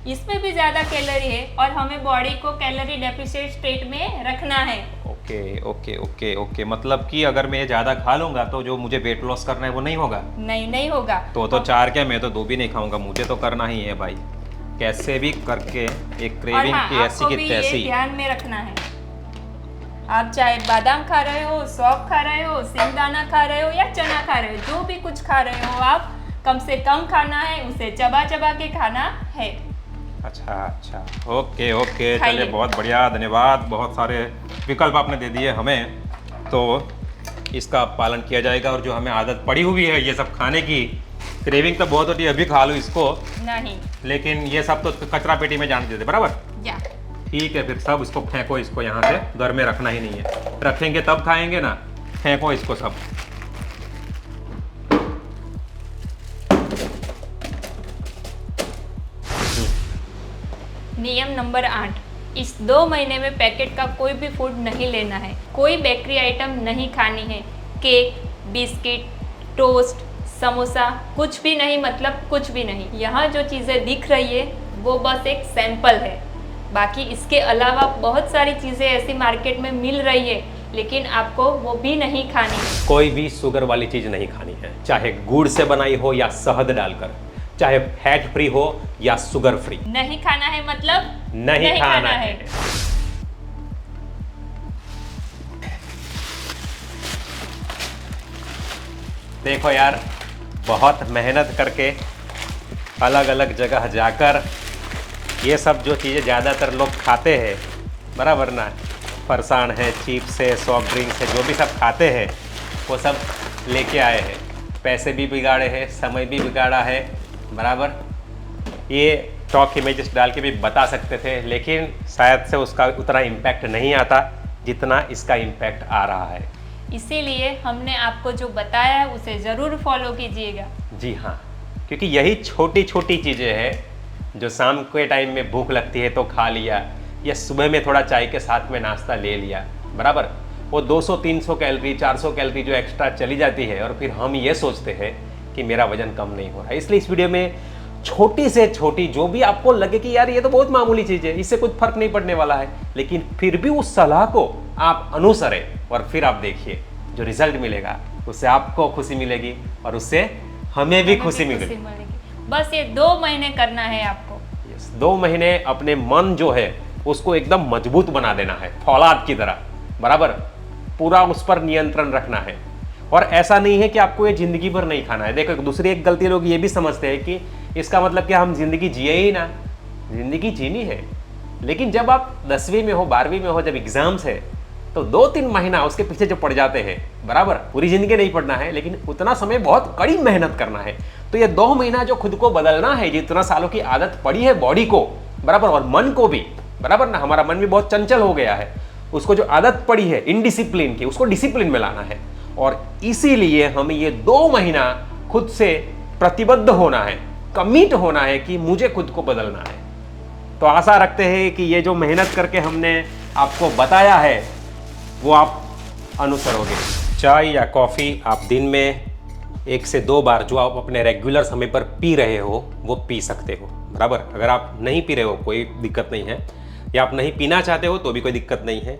Speaker 1: इसमें भी ज्यादा कैलोरी है और हमें बॉडी को कैलोरी डेफिशिएंट स्टेट में रखना है।
Speaker 2: ओके ओके ओके ओके, मतलब कि अगर मैं ये ज़्यादा खा लूंगा तो जो मुझे वेट लॉस करना है वो नहीं होगा?
Speaker 1: नहीं होगा।
Speaker 2: तो 4 क्या, मैं तो 2 भी नहीं खाऊंगा, मुझे तो करना ही है भाई, कैसे भी करके एक
Speaker 1: और
Speaker 2: क्रेविंग
Speaker 1: हाँ,
Speaker 2: की ऐसी
Speaker 1: आपको
Speaker 2: की
Speaker 1: भी ये
Speaker 2: तैसी।
Speaker 1: ध्यान में रखना है, आप चाहे बादाम खा रहे हो, सौंफ खा रहे हो, सिंगदाना खा रहे हो या चना खा रहे हो, जो भी कुछ खा रहे हो आप, कम से कम खाना है, उसे चबा चबा के खाना है।
Speaker 2: अच्छा अच्छा, ओके ओके,
Speaker 1: खाइए।
Speaker 2: चलिए बहुत बढ़िया, धन्यवाद, बहुत सारे विकल्प आपने दे दिए हमें, तो इसका पालन किया जाएगा। और जो हमें आदत पड़ी हुई है ये सब खाने की, क्रेविंग तो बहुत होती है, अभी खा लो इसको,
Speaker 1: नहीं,
Speaker 2: लेकिन ये सब तो कचरा पेटी में जान देते, बराबर?
Speaker 1: या
Speaker 2: ठीक है, फिर सब इसको फेंको, इसको यहाँ से घर में रखना ही नहीं है, रखेंगे तब खाएंगे ना, फेंको इसको सब।
Speaker 1: नियम नंबर 8, इस 2 महीने में पैकेट का कोई भी फूड नहीं लेना है, कोई बेकरी आइटम नहीं खानी है, केक, बिस्किट, टोस्ट, समोसा, कुछ भी नहीं, मतलब कुछ भी नहीं। यहाँ जो चीज़ें दिख रही है वो बस एक सैंपल है, बाकी इसके अलावा बहुत सारी चीज़ें ऐसी मार्केट में मिल रही है, लेकिन आपको वो भी नहीं खानी है।
Speaker 2: कोई भी शुगर वाली चीज नहीं खानी है, चाहे गुड़ से बनाई हो या शहद डालकर, चाहे फैट फ्री हो या शुगर फ्री।
Speaker 1: नहीं खाना है मतलब
Speaker 2: नहीं खाना है। देखो यार, बहुत मेहनत करके अलग अलग जगह जाकर ये सब जो चीज़ें ज़्यादातर लोग खाते हैं, बराबर ना, फरसान है, चिप्स है, सॉफ्ट ड्रिंक्स है, जो भी सब खाते हैं वो सब लेके आए हैं, पैसे भी बिगाड़े हैं, समय भी बिगाड़ा है, बराबर। ये स्टॉक इमेजेस डाल के भी बता सकते थे, लेकिन शायद से उसका उतना इम्पैक्ट नहीं आता जितना इसका इम्पैक्ट आ रहा है।
Speaker 1: इसीलिए हमने आपको जो बताया है उसे ज़रूर फॉलो कीजिएगा।
Speaker 2: जी हाँ, क्योंकि यही छोटी छोटी चीज़ें हैं जो शाम के टाइम में भूख लगती है तो खा लिया, या सुबह में थोड़ा चाय के साथ में नाश्ता ले लिया, बराबर, वो 200-300 कैलोरी 400 कैलोरी जो एक्स्ट्रा चली जाती है, और फिर हम ये सोचते हैं कि मेरा वजन कम नहीं हो रहा है। इसलिए इस वीडियो में छोटी से छोटी, जो भी आपको लगे कि यार ये तो बहुत मामूली चीज़ है, इससे कुछ फर्क नहीं पड़ने वाला है, लेकिन फिर भी उस सलाह को आप अनुसरें और फिर आप देखिए जो रिजल्ट मिलेगा उससे आपको खुशी मिलेगी और उससे हमें भी खुशी मिलेगी।
Speaker 1: बस ये 2 महीने करना है आपको।
Speaker 2: 2 महीने अपने मन जो है उसको एकदम मजबूत बना देना है, फौलाद की तरह, बराबर, पूरा उस पर नियंत्रण रखना है। और ऐसा नहीं है कि आपको ये जिंदगी भर नहीं खाना है। देखो, दूसरी एक गलती लोग ये भी समझते हैं कि इसका मतलब कि हम जिंदगी जिए ही ना, जिंदगी जीनी है, लेकिन जब आप 10वीं में हो, 12वीं में हो, जब एग्जाम्स है, तो 2-3 महीना उसके पीछे जो पड़ जाते हैं, बराबर, पूरी जिंदगी नहीं पढ़ना है, लेकिन उतना समय बहुत कड़ी मेहनत करना है। तो ये 2 महीना जो खुद को बदलना है, जितना सालों की आदत पड़ी है बॉडी को, बराबर, और मन को भी, बराबर ना, हमारा मन भी बहुत चंचल हो गया है, उसको जो आदत पड़ी है इनडिसिप्लिन की, उसको डिसिप्लिन में लाना है। और इसीलिए हमें ये 2 महीना खुद से प्रतिबद्ध होना है, कमिट होना है कि मुझे खुद को बदलना है। तो आशा रखते हैं कि ये जो मेहनत करके हमने आपको बताया है वो आप अनुसरोगे। चाय या कॉफ़ी आप दिन में 1 से 2 बार जो आप अपने रेगुलर समय पर पी रहे हो वो पी सकते हो, बराबर। अगर आप नहीं पी रहे हो कोई दिक्कत नहीं है, या आप नहीं पीना चाहते हो तो भी कोई दिक्कत नहीं है।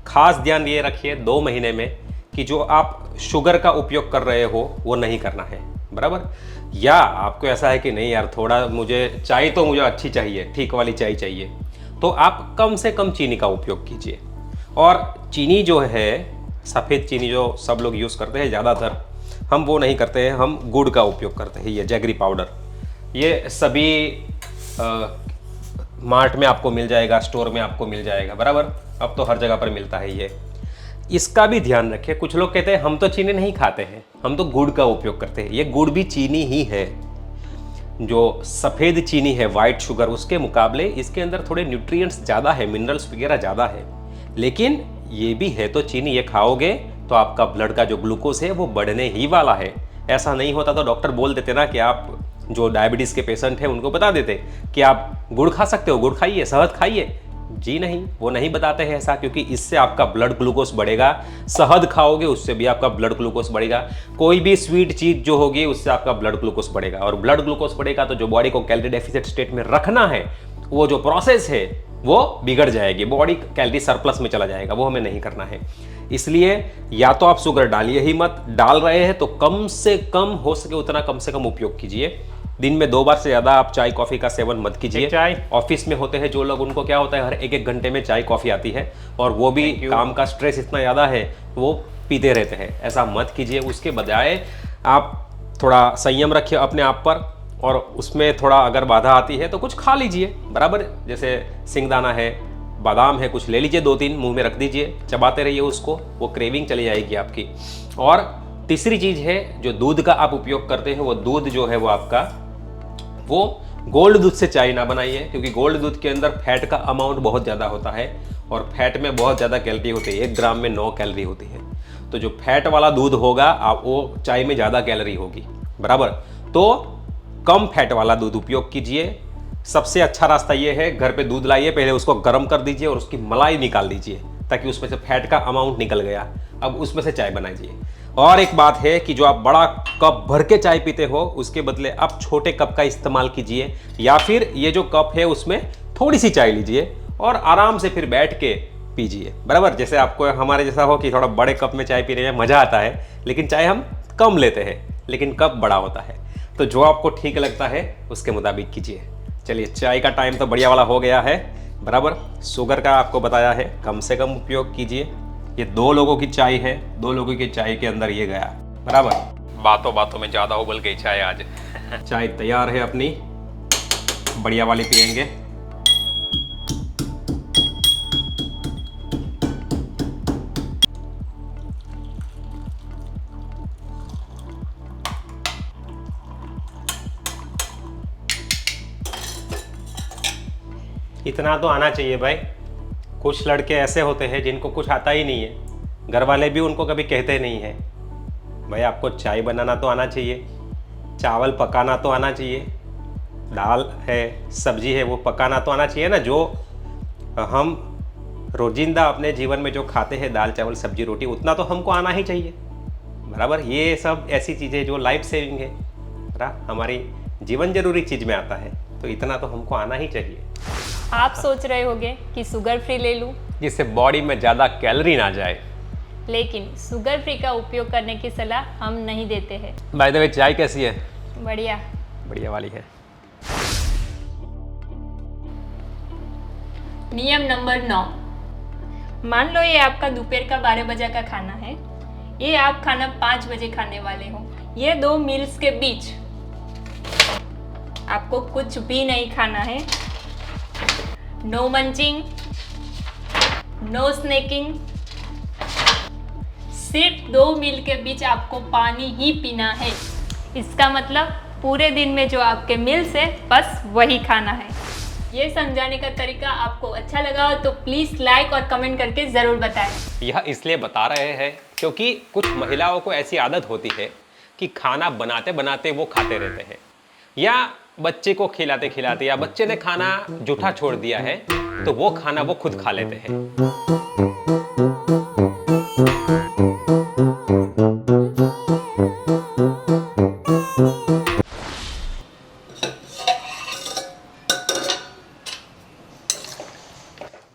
Speaker 2: खास ध्यान ये रखिए 2 महीने में कि जो आप शुगर का उपयोग कर रहे हो वो नहीं करना है, बराबर। या आपको ऐसा है कि नहीं यार, थोड़ा मुझे चाय तो मुझे अच्छी चाहिए, ठीक वाली चाय चाहिए, तो आप कम से कम चीनी का उपयोग कीजिए। और चीनी जो है, सफ़ेद चीनी जो सब लोग यूज़ करते हैं, ज़्यादातर हम वो नहीं करते हैं, हम गुड़ का उपयोग करते हैं। ये जैगरी पाउडर, ये सभी मार्ट में आपको मिल जाएगा, स्टोर में आपको मिल जाएगा, बराबर। अब तो हर जगह पर मिलता है ये। इसका भी ध्यान रखिए। कुछ लोग कहते हैं हम तो चीनी नहीं खाते हैं, हम तो गुड़ का उपयोग करते हैं। ये गुड़ भी चीनी ही है। जो सफ़ेद चीनी है, वाइट शुगर, उसके मुकाबले इसके अंदर थोड़े न्यूट्रिएंट्स ज़्यादा है, मिनरल्स वगैरह ज़्यादा है, लेकिन ये भी है तो चीनी। ये खाओगे तो आपका ब्लड का जो ग्लूकोज है वो बढ़ने ही वाला है। ऐसा नहीं होता तो डॉक्टर बोल देते ना कि आप जो डायबिटीज़ के पेशेंट हैं उनको बता देते कि आप गुड़ खा सकते हो, गुड़ खाइए, शहद खाइए। जी नहीं, वो नहीं बताते हैं ऐसा, क्योंकि इससे आपका ब्लड ग्लूकोज बढ़ेगा। शहद खाओगे उससे भी आपका ब्लड ग्लूकोज बढ़ेगा। कोई भी स्वीट चीज़ जो होगी उससे आपका ब्लड ग्लूकोज बढ़ेगा, और ब्लड ग्लूकोज बढ़ेगा तो जो बॉडी को कैलोरी डेफिसिट स्टेट में रखना है, वो जो प्रोसेस है वो बिगड़ जाएगी, बॉडी कैलोरी सरप्लस में चला जाएगा। वो हमें नहीं करना है। इसलिए या तो आप शुगर डालिए ही मत, डाल रहे हैं तो कम से कम हो सके उतना कम से कम उपयोग कीजिए। दिन में 2 बार से ज़्यादा आप चाय कॉफ़ी का सेवन मत कीजिए। चाय ऑफिस में होते हैं जो लोग, उनको क्या होता है हर 1-1 घंटे में चाय कॉफ़ी आती है, और वो भी काम का स्ट्रेस इतना ज़्यादा है वो पीते रहते हैं। ऐसा मत कीजिए। उसके बजाय आप थोड़ा संयम रखिए अपने आप पर, और उसमें थोड़ा अगर बाधा आती है तो कुछ खा लीजिए, बराबर। जैसे सिंगदाना है, बादाम है, कुछ ले लीजिए, 2-3 मुंह में रख दीजिए, चबाते रहिए उसको, वो क्रेविंग चली जाएगी आपकी। और तीसरी चीज़ है, जो दूध का आप उपयोग करते हैं, वो दूध जो है वो आपका, वो गोल्ड दूध से चाय ना बनाइए, क्योंकि गोल्ड दूध के अंदर फैट का अमाउंट बहुत ज़्यादा होता है, और फैट में बहुत ज़्यादा कैलोरी होती है। 1 ग्राम में 9 कैलोरी होती है। तो जो फैट वाला दूध होगा आप, वो चाय में ज़्यादा कैलोरी होगी, बराबर। तो कम फैट वाला दूध उपयोग कीजिए। सबसे अच्छा रास्ता ये है, घर पे दूध लाइए, पहले उसको गर्म कर दीजिए और उसकी मलाई निकाल दीजिए, ताकि उसमें से फैट का अमाउंट निकल गया। अब उसमें से चाय बनाइए। और एक बात है कि जो आप बड़ा कप भर के चाय पीते हो, उसके बदले आप छोटे कप का इस्तेमाल कीजिए, या फिर ये जो कप है उसमें थोड़ी सी चाय लीजिए और आराम से फिर बैठ के पीजिए, बराबर। जैसे आपको हमारे जैसा हो कि थोड़ा बड़े कप में चाय पीने में मज़ा आता है, लेकिन चाय हम कम लेते हैं, लेकिन कप बड़ा होता है। तो जो आपको ठीक लगता है उसके मुताबिक कीजिए। चलिए, चाय का टाइम तो बढ़िया वाला हो गया है, बराबर। शुगर का आपको बताया है, कम से कम उपयोग कीजिए। ये 2 लोगों की चाय है, 2 लोगों की चाय के अंदर ये गया, बराबर। बातों बातों में ज़्यादा उबल गई चाय आज। चाय तैयार है अपनी, बढ़िया वाली पियेंगे। इतना तो आना चाहिए भाई। कुछ लड़के ऐसे होते हैं जिनको कुछ आता ही नहीं है, घर वाले भी उनको कभी कहते नहीं है। भाई आपको चाय बनाना तो आना चाहिए, चावल पकाना तो आना चाहिए, दाल है, सब्जी है, वो पकाना तो आना चाहिए ना। जो हम रोजिंदा अपने जीवन में जो खाते हैं, दाल चावल सब्जी रोटी, उतना तो हमको आना ही चाहिए, बराबर। ये सब ऐसी चीज़ें जो लाइफ सेविंग है, हमारी जीवन जरूरी चीज़ में आता है, तो इतना तो हमको आना ही चाहिए।
Speaker 1: आप सोच रहे होंगे कि शुगर फ्री ले लूं,
Speaker 2: जिससे बॉडी में ज़्यादा कैलोरी ना जाए,
Speaker 1: लेकिन शुगर फ्री का उपयोग करने की सलाह हम नहीं देते हैं।
Speaker 2: बाय द वे, चाय कैसी है?
Speaker 1: बढ़िया,
Speaker 2: बढ़िया वाली है।
Speaker 1: नियम नंबर 9। मान लो ये आपका दोपहर का 12 बजे का खाना है, ये आप खाना 5 बजे खाने वाले हो। ये 2 मील्स के बीच आपको कुछ भी नहीं खाना है। नो मंचिंग, नो स्नैकिंग, सिर्फ 2 मील के बीच आपको पानी ही पीना है। इसका मतलब पूरे दिन में जो आपके मिल्स है बस वही खाना है। ये समझाने का तरीका आपको अच्छा लगा हो तो प्लीज़ लाइक और कमेंट करके ज़रूर बताएं।
Speaker 2: यह इसलिए बता रहे हैं क्योंकि कुछ महिलाओं को ऐसी आदत होती है कि खाना बनाते बनाते वो खाते रहते हैं, या बच्चे को खिलाते खिलाते, या बच्चे ने खाना जूठा छोड़ दिया है तो वो खाना वो खुद खा लेते हैं।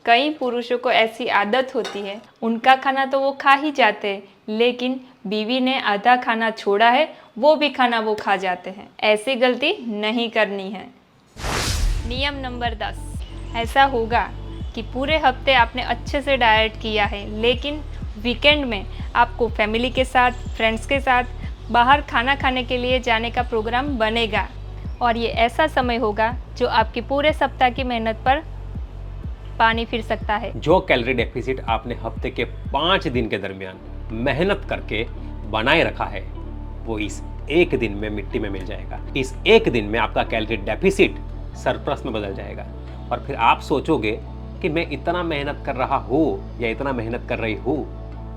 Speaker 1: कई पुरुषों को ऐसी आदत होती है, उनका खाना तो वो खा ही जाते हैं, लेकिन बीवी ने आधा खाना छोड़ा है वो भी खाना वो खा जाते हैं। ऐसी गलती नहीं करनी है। नियम नंबर 10, ऐसा होगा कि पूरे हफ्ते आपने अच्छे से डाइट किया है, लेकिन वीकेंड में आपको फैमिली के साथ, फ्रेंड्स के साथ बाहर खाना खाने के लिए जाने का प्रोग्राम बनेगा, और ये ऐसा समय होगा जो आपकी पूरे सप्ताह की मेहनत पर पानी फिर सकता है।
Speaker 2: जो कैलोरी डेफिसिट आपने हफ्ते के 5 दिन के दरमियान मेहनत करके बनाए रखा है वो इस एक दिन में मिट्टी में मिल जाएगा। इस एक दिन में आपका कैलोरी डेफिसिट सरप्लस में बदल जाएगा, और फिर आप सोचोगे कि मैं इतना मेहनत कर रहा हूँ या इतना मेहनत कर रही हूँ,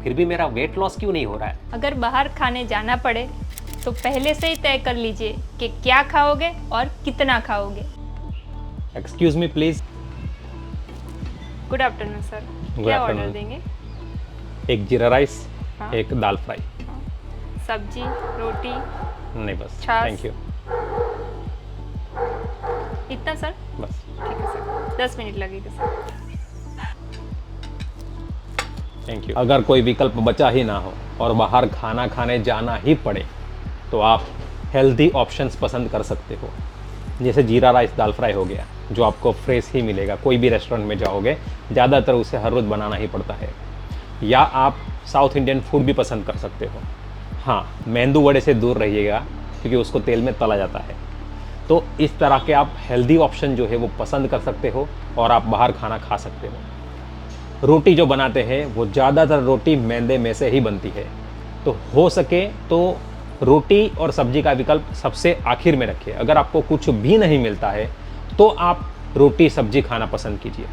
Speaker 2: फिर भी मेरा वेट लॉस क्यों नहीं हो रहा है।
Speaker 1: अगर बाहर खाने जाना पड़े तो पहले से ही तय कर लीजिए कि क्या खाओगे और कितना खाओगे।
Speaker 2: Excuse me please.
Speaker 1: Good afternoon sir, क्या ऑर्डर देंगे?
Speaker 2: एक जीरा राइस,
Speaker 1: हाँ।
Speaker 2: एक दाल फ्राई।
Speaker 1: सब्जी, रोटी?
Speaker 2: नहीं बस,
Speaker 1: छाछ?
Speaker 2: Thank you.
Speaker 1: इतना सर?
Speaker 2: बस
Speaker 1: ठीक है सर, 10 मिनट लगेगा सर।
Speaker 2: Thank you. अगर कोई विकल्प बचा ही ना हो और बाहर खाना खाने जाना ही पड़े तो आप हेल्दी ऑप्शंस पसंद कर सकते हो, जैसे जीरा राइस दाल फ्राई हो गया, जो आपको फ्रेश ही मिलेगा। कोई भी रेस्टोरेंट में जाओगे ज़्यादातर उसे हर रोज़ बनाना ही पड़ता है। या आप साउथ इंडियन फूड भी पसंद कर सकते हो। हाँ, मेंदू वड़े से दूर रहिएगा क्योंकि उसको तेल में तला जाता है। तो इस तरह के आप हेल्दी ऑप्शन जो है वो पसंद कर सकते हो और आप बाहर खाना खा सकते हो। रोटी जो बनाते हैं वो ज़्यादातर रोटी मैदे में से ही बनती है, तो हो सके तो रोटी और सब्जी का विकल्प सबसे आखिर में रखिए। अगर आपको कुछ भी नहीं मिलता है तो आप रोटी सब्जी खाना पसंद कीजिए।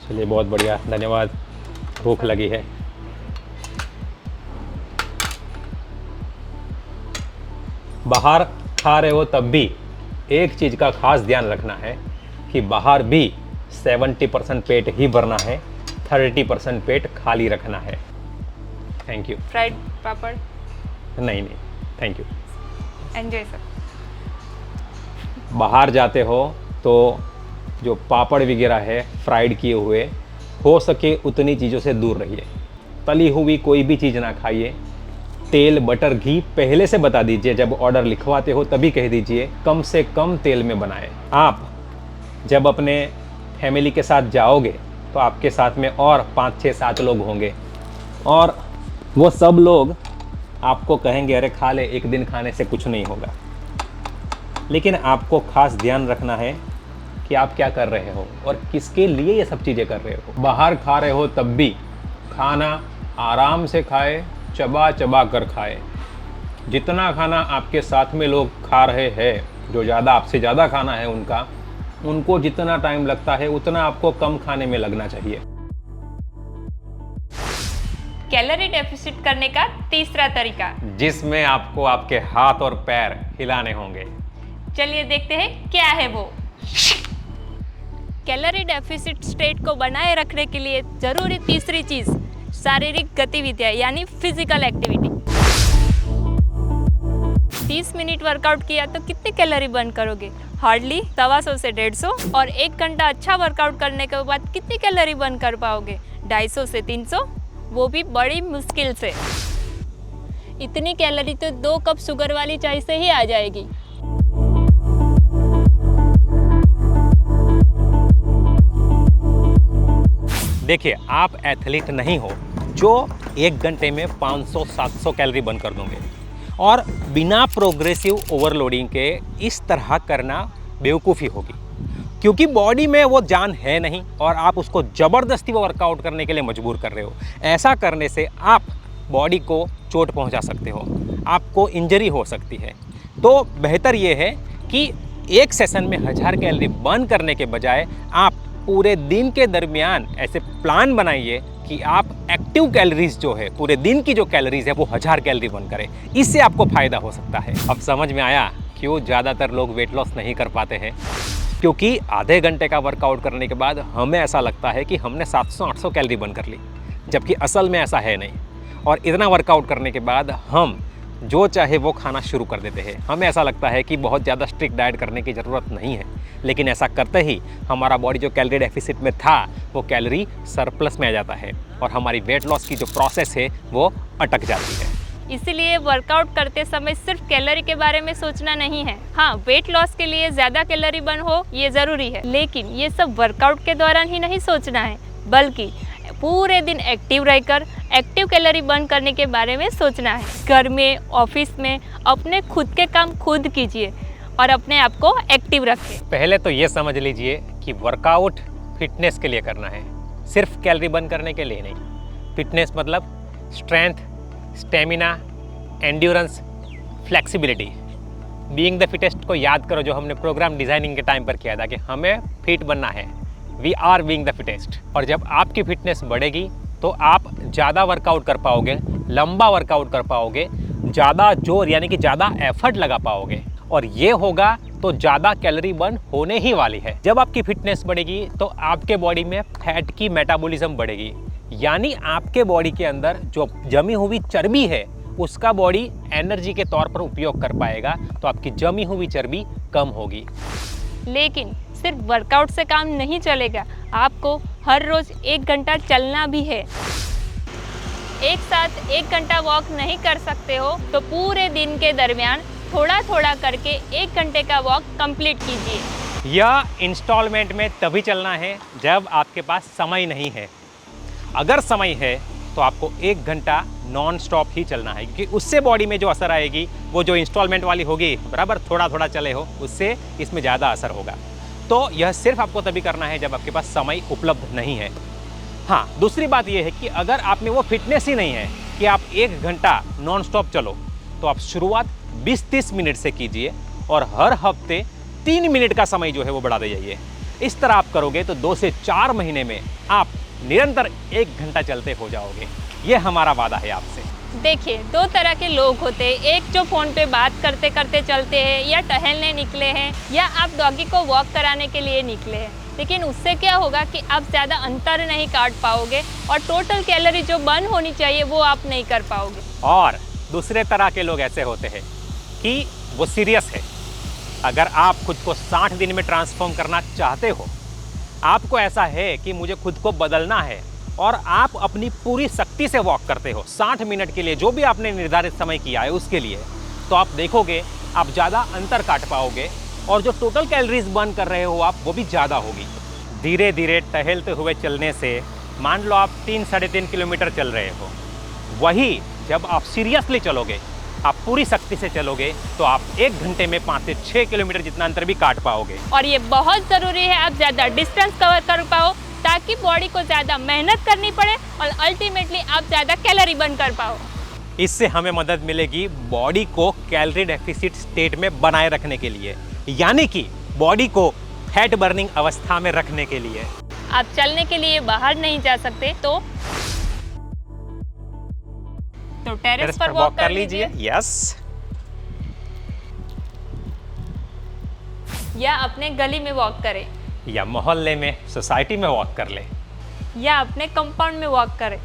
Speaker 2: चलिए, बहुत बढ़िया, धन्यवाद। भूख लगी है। बाहर खा रहे हो तब भी एक चीज़ का खास ध्यान रखना है कि बाहर भी 70% पेट ही भरना है, 30% पेट खाली रखना है। Thank you.
Speaker 1: फ्राइड पापड़?
Speaker 2: नहीं, थैंक यू।
Speaker 1: Enjoy sir.
Speaker 2: बाहर जाते हो तो जो पापड़ वगैरह है फ्राइड किए हुए, हो सके उतनी चीज़ों से दूर रहिए। तली हुई कोई भी चीज़ ना खाइए। तेल, बटर, घी पहले से बता दीजिए, जब ऑर्डर लिखवाते हो तभी कह दीजिए कम से कम तेल में बनाएं। आप जब अपने फैमिली के साथ जाओगे तो आपके साथ में और 5, 6, 7 लोग होंगे, और वो सब लोग आपको कहेंगे अरे खा ले, एक दिन खाने से कुछ नहीं होगा। लेकिन आपको खास ध्यान रखना है कि आप क्या कर रहे हो और किसके लिए ये सब चीज़ें कर रहे हो। बाहर खा रहे हो तब भी खाना आराम से खाए, चबा चबा कर खाए। जितना खाना आपके साथ में लोग खा रहे हैं, जो ज़्यादा आपसे ज़्यादा खाना है उनको जितना टाइम लगता है उतना आपको कम खाने में लगना चाहिए।
Speaker 1: कैलोरी डेफिसिट करने का तीसरा तरीका,
Speaker 2: जिसमें आपको आपके हाथ और पैर हिलाने होंगे।
Speaker 1: चलिए देखते हैं क्या है वो। कैलोरी डेफिसिट स्टेट को बनाए रखने के लिए जरूरी तीसरी चीज शारीरिक गतिविधियां यानी फिजिकल एक्टिविटी। 30 मिनट वर्कआउट किया तो कितनी कैलोरी बर्न करोगे? हार्डली 125 से 150। और 1 घंटा अच्छा वर्कआउट करने के बाद कितनी कैलोरी बर्न कर पाओगे? 250 से 300, वो भी बड़ी मुश्किल से। इतनी कैलोरी तो 2 कप शुगर वाली चाय से ही आ जाएगी।
Speaker 2: देखिए, आप एथलीट नहीं हो जो 1 घंटे में 500-700 कैलोरी बर्न कर दोगे, और बिना प्रोग्रेसिव ओवरलोडिंग के इस तरह करना बेवकूफ़ी होगी, क्योंकि बॉडी में वो जान है नहीं और आप उसको ज़बरदस्ती वर्कआउट करने के लिए मजबूर कर रहे हो। ऐसा करने से आप बॉडी को चोट पहुंचा सकते हो, आपको इंजरी हो सकती है। तो बेहतर ये है कि एक सेशन में 1000 कैलोरी बर्न करने के बजाय आप पूरे दिन के दरमियान ऐसे प्लान बनाइए कि आप एक्टिव कैलोरीज जो है, पूरे दिन की जो कैलोरीज है वो 1000 कैलोरी बर्न करें। इससे आपको फ़ायदा हो सकता है। अब समझ में आया क्यों ज़्यादातर लोग वेट लॉस नहीं कर पाते हैं। क्योंकि आधे घंटे का वर्कआउट करने के बाद हमें ऐसा लगता है कि हमने 700-800 कैलोरी बर्न कर ली, जबकि असल में ऐसा है नहीं। और इतना वर्कआउट करने के बाद हम जो चाहे वो खाना शुरू कर देते हैं। हमें ऐसा लगता है कि बहुत ज़्यादा स्ट्रिक्ट डाइट करने की ज़रूरत नहीं है, लेकिन ऐसा करते ही हमारा बॉडी जो कैलोरी डेफिसिट में था वो कैलोरी सरप्लस में आ जाता है और हमारी वेट लॉस की जो प्रोसेस है वो अटक जाती है।
Speaker 1: इसीलिए वर्कआउट करते समय सिर्फ कैलोरी के बारे में सोचना नहीं है। हाँ, वेट लॉस के लिए ज़्यादा कैलोरी बर्न हो ये ज़रूरी है, लेकिन ये सब वर्कआउट के दौरान ही नहीं सोचना है, बल्कि पूरे दिन एक्टिव रहकर एक्टिव कैलोरी बर्न करने के बारे में सोचना है। घर में, ऑफिस में अपने खुद के काम खुद कीजिए और अपने आप को एक्टिव रखें।
Speaker 2: पहले तो ये समझ लीजिए कि वर्कआउट फिटनेस के लिए करना है, सिर्फ कैलोरी बर्न करने के लिए नहीं। फिटनेस मतलब strength, stamina, endurance, flexibility. Being the fittest को याद करो जो हमने प्रोग्राम डिज़ाइनिंग के टाइम पर किया था कि हमें फिट बनना है। We are being the fittest. और जब आपकी फिटनेस बढ़ेगी तो आप ज़्यादा वर्कआउट कर पाओगे, लंबा वर्कआउट कर पाओगे, ज़्यादा जोर यानी कि ज़्यादा एफर्ट लगा पाओगे, और ये होगा तो ज़्यादा कैलोरी बर्न होने ही वाली है। जब आपकी फिटनेस बढ़ेगी तो आपके बॉडी में फैट की मेटाबॉलिज्म बढ़ेगी, यानी आपके बॉडी के अंदर जो जमी हुई चर्बी है उसका बॉडी एनर्जी के तौर पर उपयोग कर पाएगा, तो आपकी जमी हुई चर्बी कम होगी।
Speaker 1: लेकिन सिर्फ वर्कआउट से काम नहीं चलेगा, आपको हर रोज 1 घंटा चलना भी है। एक साथ 1 घंटा वॉक नहीं कर सकते हो तो पूरे दिन के दरमियान थोड़ा थोड़ा करके 1 घंटे का वॉक कंप्लीट कीजिए।
Speaker 2: यह इंस्टॉलमेंट में तभी चलना है जब आपके पास समय नहीं है। अगर समय है तो आपको 1 घंटा नॉन स्टॉप ही चलना है, क्योंकि उससे बॉडी में जो असर आएगी वो जो इंस्टॉलमेंट वाली होगी, बराबर थोड़ा थोड़ा चले हो, उससे इसमें ज़्यादा असर होगा। तो यह सिर्फ आपको तभी करना है जब आपके पास समय उपलब्ध नहीं है। हाँ, दूसरी बात यह है कि अगर आप में वो फिटनेस ही नहीं है कि आप 1 घंटा नॉन स्टॉप चलो, तो आप शुरुआत 20-30 मिनट से कीजिए और हर हफ्ते 3 मिनट का समय जो है वो बढ़ाते जाइए। इस तरह आप करोगे तो 2 से 4 महीने में आप निरंतर 1 घंटा चलते हो जाओगे। ये हमारा वादा है आपसे।
Speaker 1: देखिए, 2 तरह के लोग होते हैं, एक जो फ़ोन पे बात करते करते चलते हैं या टहलने निकले हैं, या आप डॉगी को वॉक कराने के लिए निकले हैं। लेकिन उससे क्या होगा कि आप ज़्यादा अंतर नहीं काट पाओगे और टोटल कैलोरी जो बर्न होनी चाहिए वो आप नहीं कर पाओगे।
Speaker 2: और दूसरे तरह के लोग ऐसे होते हैं कि वो सीरियस है। अगर आप खुद को 60 दिन में ट्रांसफॉर्म करना चाहते हो, आपको ऐसा है कि मुझे खुद को बदलना है, और आप अपनी पूरी शक्ति से वॉक करते हो 60 मिनट के लिए, जो भी आपने निर्धारित समय किया है उसके लिए, तो आप देखोगे आप ज़्यादा अंतर काट पाओगे और जो टोटल कैलोरीज बर्न कर रहे हो आप, वो भी ज़्यादा होगी। धीरे धीरे टहलते हुए चलने से मान लो आप 3-3.5 किलोमीटर चल रहे हो, वही जब आप सीरियसली चलोगे, आप पूरी शक्ति से चलोगे, तो आप 1 घंटे में 5 से 6 किलोमीटर जितना अंतर भी काट पाओगे।
Speaker 1: और ये बहुत ज़रूरी है आप ज़्यादा डिस्टेंस कवर कर पाओ, ताकि बॉडी को ज़्यादा मेहनत करनी पड़े और अल्टीमेटली आप ज़्यादा कैलोरी बर्न कर पाओ।
Speaker 2: इससे हमें मदद मिलेगी बॉडी को कैलोरी डेफिसिट स्टेट में बनाए रखने के लिए, यानी कि बॉडी को फैट बर्निंग अवस्था में रखने के लिए।
Speaker 1: आप चलने के लिए बाहर नहीं जा सकते तो टेरेस पर वॉक कर लीजिए।
Speaker 2: यस।
Speaker 1: या अपने गली में वॉक करें,
Speaker 2: या मोहल्ले में, सोसाइटी में वॉक कर ले,
Speaker 1: या अपने कंपाउंड में वॉक करें।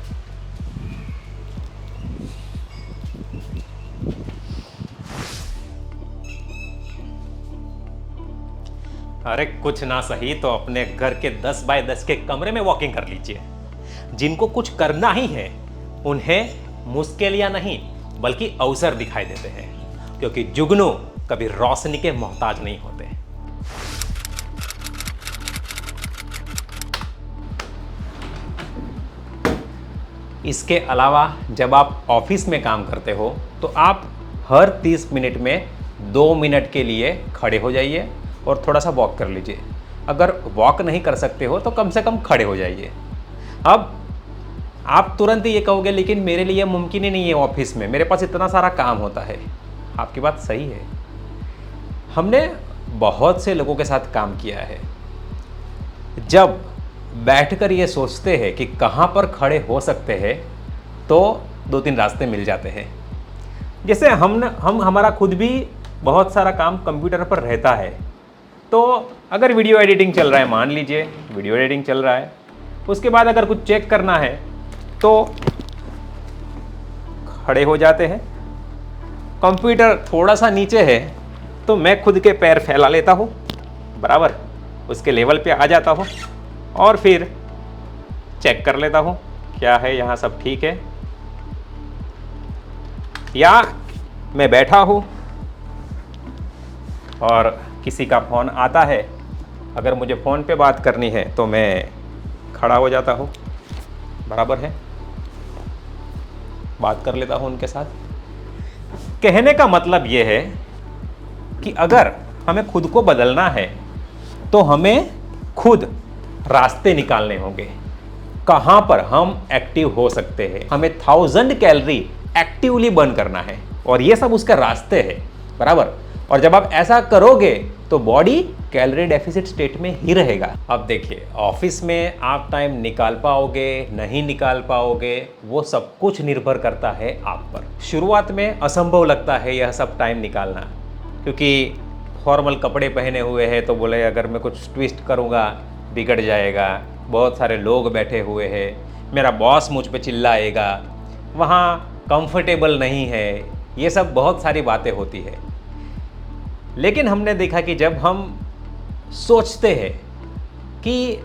Speaker 2: अरे कुछ ना सही तो अपने घर के 10 बाय 10 के कमरे में वॉकिंग कर लीजिए। जिनको कुछ करना ही है उन्हें मुश्किलियां नहीं बल्कि अवसर दिखाई देते हैं, क्योंकि जुगनू कभी रोशनी के मोहताज नहीं होते। इसके अलावा जब आप ऑफिस में काम करते हो तो आप हर 30 मिनट में 2 मिनट के लिए खड़े हो जाइए और थोड़ा सा वॉक कर लीजिए। अगर वॉक नहीं कर सकते हो तो कम से कम खड़े हो जाइए। अब आप तुरंत ये कहोगे लेकिन मेरे लिए मुमकिन ही नहीं है, ऑफिस में मेरे पास इतना सारा काम होता है। आपकी बात सही है, हमने बहुत से लोगों के साथ काम किया है। जब बैठकर ये सोचते हैं कि कहाँ पर खड़े हो सकते हैं तो 2-3 रास्ते मिल जाते हैं। जैसे हमारा खुद भी बहुत सारा काम कंप्यूटर पर रहता है, तो अगर वीडियो एडिटिंग चल रहा है, मान लीजिए वीडियो एडिटिंग चल रहा है, उसके बाद अगर कुछ चेक करना है तो खड़े हो जाते हैं। कंप्यूटर थोड़ा सा नीचे है तो मैं खुद के पैर फैला लेता हूँ, बराबर उसके लेवल पे आ जाता हूँ और फिर चेक कर लेता हूँ क्या है, यहाँ सब ठीक है। या मैं बैठा हूँ और किसी का फ़ोन आता है, अगर मुझे फ़ोन पे बात करनी है तो मैं खड़ा हो जाता हूँ, बराबर है, बात कर लेता हूँ उनके साथ। कहने का मतलब ये है कि अगर हमें खुद को बदलना है तो हमें खुद रास्ते निकालने होंगे, कहाँ पर हम एक्टिव हो सकते हैं। हमें 1000 कैलोरी एक्टिवली बर्न करना है और ये सब उसका रास्ते है, बराबर। और जब आप ऐसा करोगे तो बॉडी कैलोरी डेफिसिट स्टेट में ही रहेगा। अब देखिए, ऑफिस में आप टाइम निकाल पाओगे नहीं निकाल पाओगे, वो सब कुछ निर्भर करता है आप पर। शुरुआत में असंभव लगता है यह सब टाइम निकालना, क्योंकि फॉर्मल कपड़े पहने हुए हैं तो बोले अगर मैं कुछ ट्विस्ट करूँगा बिगड़ जाएगा, बहुत सारे लोग बैठे हुए हैं, मेरा बॉस मुझ पे चिल्लाएगा, वहाँ कंफर्टेबल नहीं है, ये सब बहुत सारी बातें होती है। लेकिन हमने देखा कि जब हम सोचते हैं कि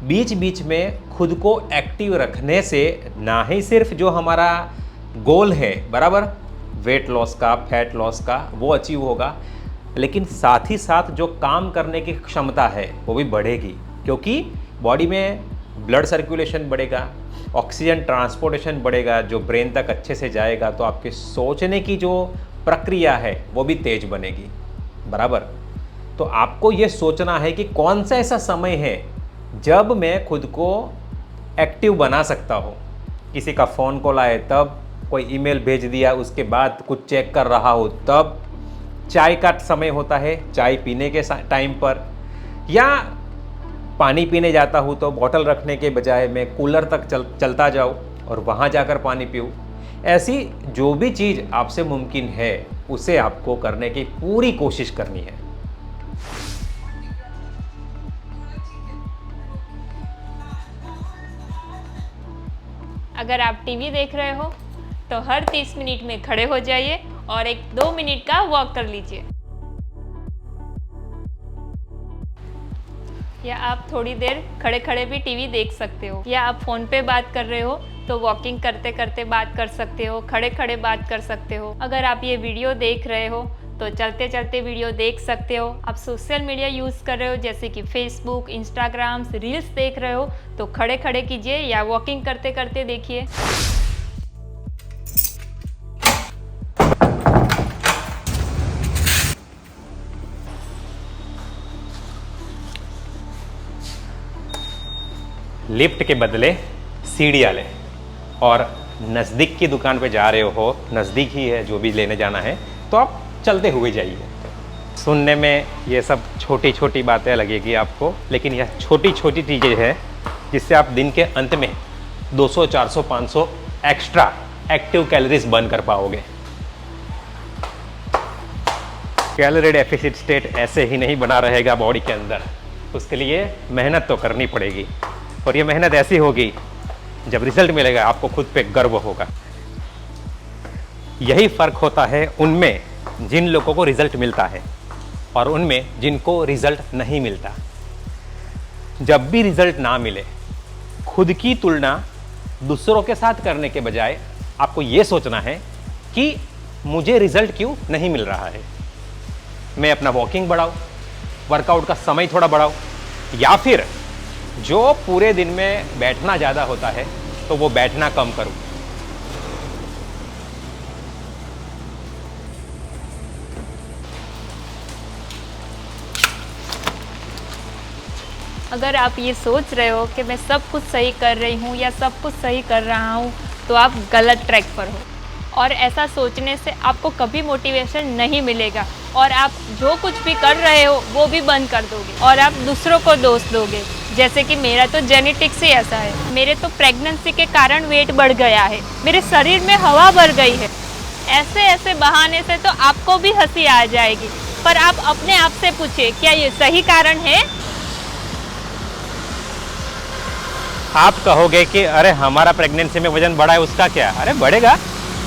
Speaker 2: बीच बीच में खुद को एक्टिव रखने से ना ही सिर्फ जो हमारा गोल है, बराबर, वेट लॉस का, फैट लॉस का, वो अचीव होगा, लेकिन साथ ही साथ जो काम करने की क्षमता है वो भी बढ़ेगी, क्योंकि बॉडी में ब्लड सर्कुलेशन बढ़ेगा, ऑक्सीजन ट्रांसपोर्टेशन बढ़ेगा, जो ब्रेन तक अच्छे से जाएगा, तो आपके सोचने की जो प्रक्रिया है वो भी तेज बनेगी, बराबर। तो आपको ये सोचना है कि कौन सा ऐसा समय है जब मैं खुद को एक्टिव बना सकता हूँ। किसी का फ़ोन कॉल आए तब, कोई ईमेल भेज दिया उसके बाद कुछ चेक कर रहा हो तब, चाय का समय होता है चाय पीने के टाइम पर, या पानी पीने जाता हूँ तो बोतल रखने के बजाय मैं कूलर तक चलता जाऊँ और वहाँ जाकर पानी पीऊँ। ऐसी जो भी चीज़ आपसे मुमकिन है उसे आपको करने की पूरी कोशिश करनी है।
Speaker 1: अगर आप टीवी देख रहे हो तो हर 30 मिनट में खड़े हो जाइए और एक 2 मिनट का वॉक कर लीजिए। या आप थोड़ी देर खड़े खड़े भी टीवी देख सकते हो, या आप फ़ोन पे बात कर रहे हो तो वॉकिंग करते करते बात कर सकते हो, खड़े खड़े बात कर सकते हो। अगर आप ये वीडियो देख रहे हो तो चलते चलते वीडियो देख सकते हो। आप सोशल मीडिया यूज़ कर रहे हो जैसे कि फेसबुक, इंस्टाग्राम, रील्स देख रहे हो तो खड़े खड़े कीजिए या वॉकिंग करते करते देखिए।
Speaker 2: लिफ्ट के बदले सीढ़ियाँ लें, और नज़दीक की दुकान पे जा रहे हो, नज़दीक ही है जो भी लेने जाना है, तो आप चलते हुए जाइए। सुनने में ये सब छोटी छोटी बातें लगेगी आपको, लेकिन यह छोटी छोटी चीज़ें हैं जिससे आप दिन के अंत में 200, 400, 500 एक्स्ट्रा एक्टिव कैलोरीज बर्न कर पाओगे। कैलोरी डेफिसिट स्टेट ऐसे ही नहीं बना रहेगा बॉडी के अंदर, उसके लिए मेहनत तो करनी पड़ेगी, और ये मेहनत ऐसी होगी जब रिजल्ट मिलेगा आपको खुद पे गर्व होगा। यही फ़र्क होता है उनमें जिन लोगों को रिजल्ट मिलता है और उनमें जिनको रिजल्ट नहीं मिलता। जब भी रिजल्ट ना मिले, खुद की तुलना दूसरों के साथ करने के बजाय आपको ये सोचना है कि मुझे रिजल्ट क्यों नहीं मिल रहा है। मैं अपना वॉकिंग बढ़ाऊं, वर्कआउट का समय थोड़ा बढ़ाऊं, या फिर जो पूरे दिन में बैठना ज़्यादा होता है तो वो बैठना कम करूं।
Speaker 1: अगर आप ये सोच रहे हो कि मैं सब कुछ सही कर रही हूँ या सब कुछ सही कर रहा हूँ, तो आप गलत ट्रैक पर हो। और ऐसा सोचने से आपको कभी मोटिवेशन नहीं मिलेगा और आप जो कुछ भी कर रहे हो वो भी बंद कर दोगे और आप दूसरों को दोष दोगे। जैसे कि मेरा तो जेनेटिक्स ही ऐसा है। मेरे तो प्रेगनेंसी के कारण वेट बढ़ गया है, मेरे शरीर में हवा भर गई है। ऐसे ऐसे बहाने से तो आपको भी हंसी आ जाएगी, पर आप अपने आप से पूछिए, क्या ये सही कारण है?
Speaker 2: आप कहोगे कि अरे हमारा प्रेगनेंसी में वजन बढ़ा है, उसका क्या? अरे बढ़ेगा,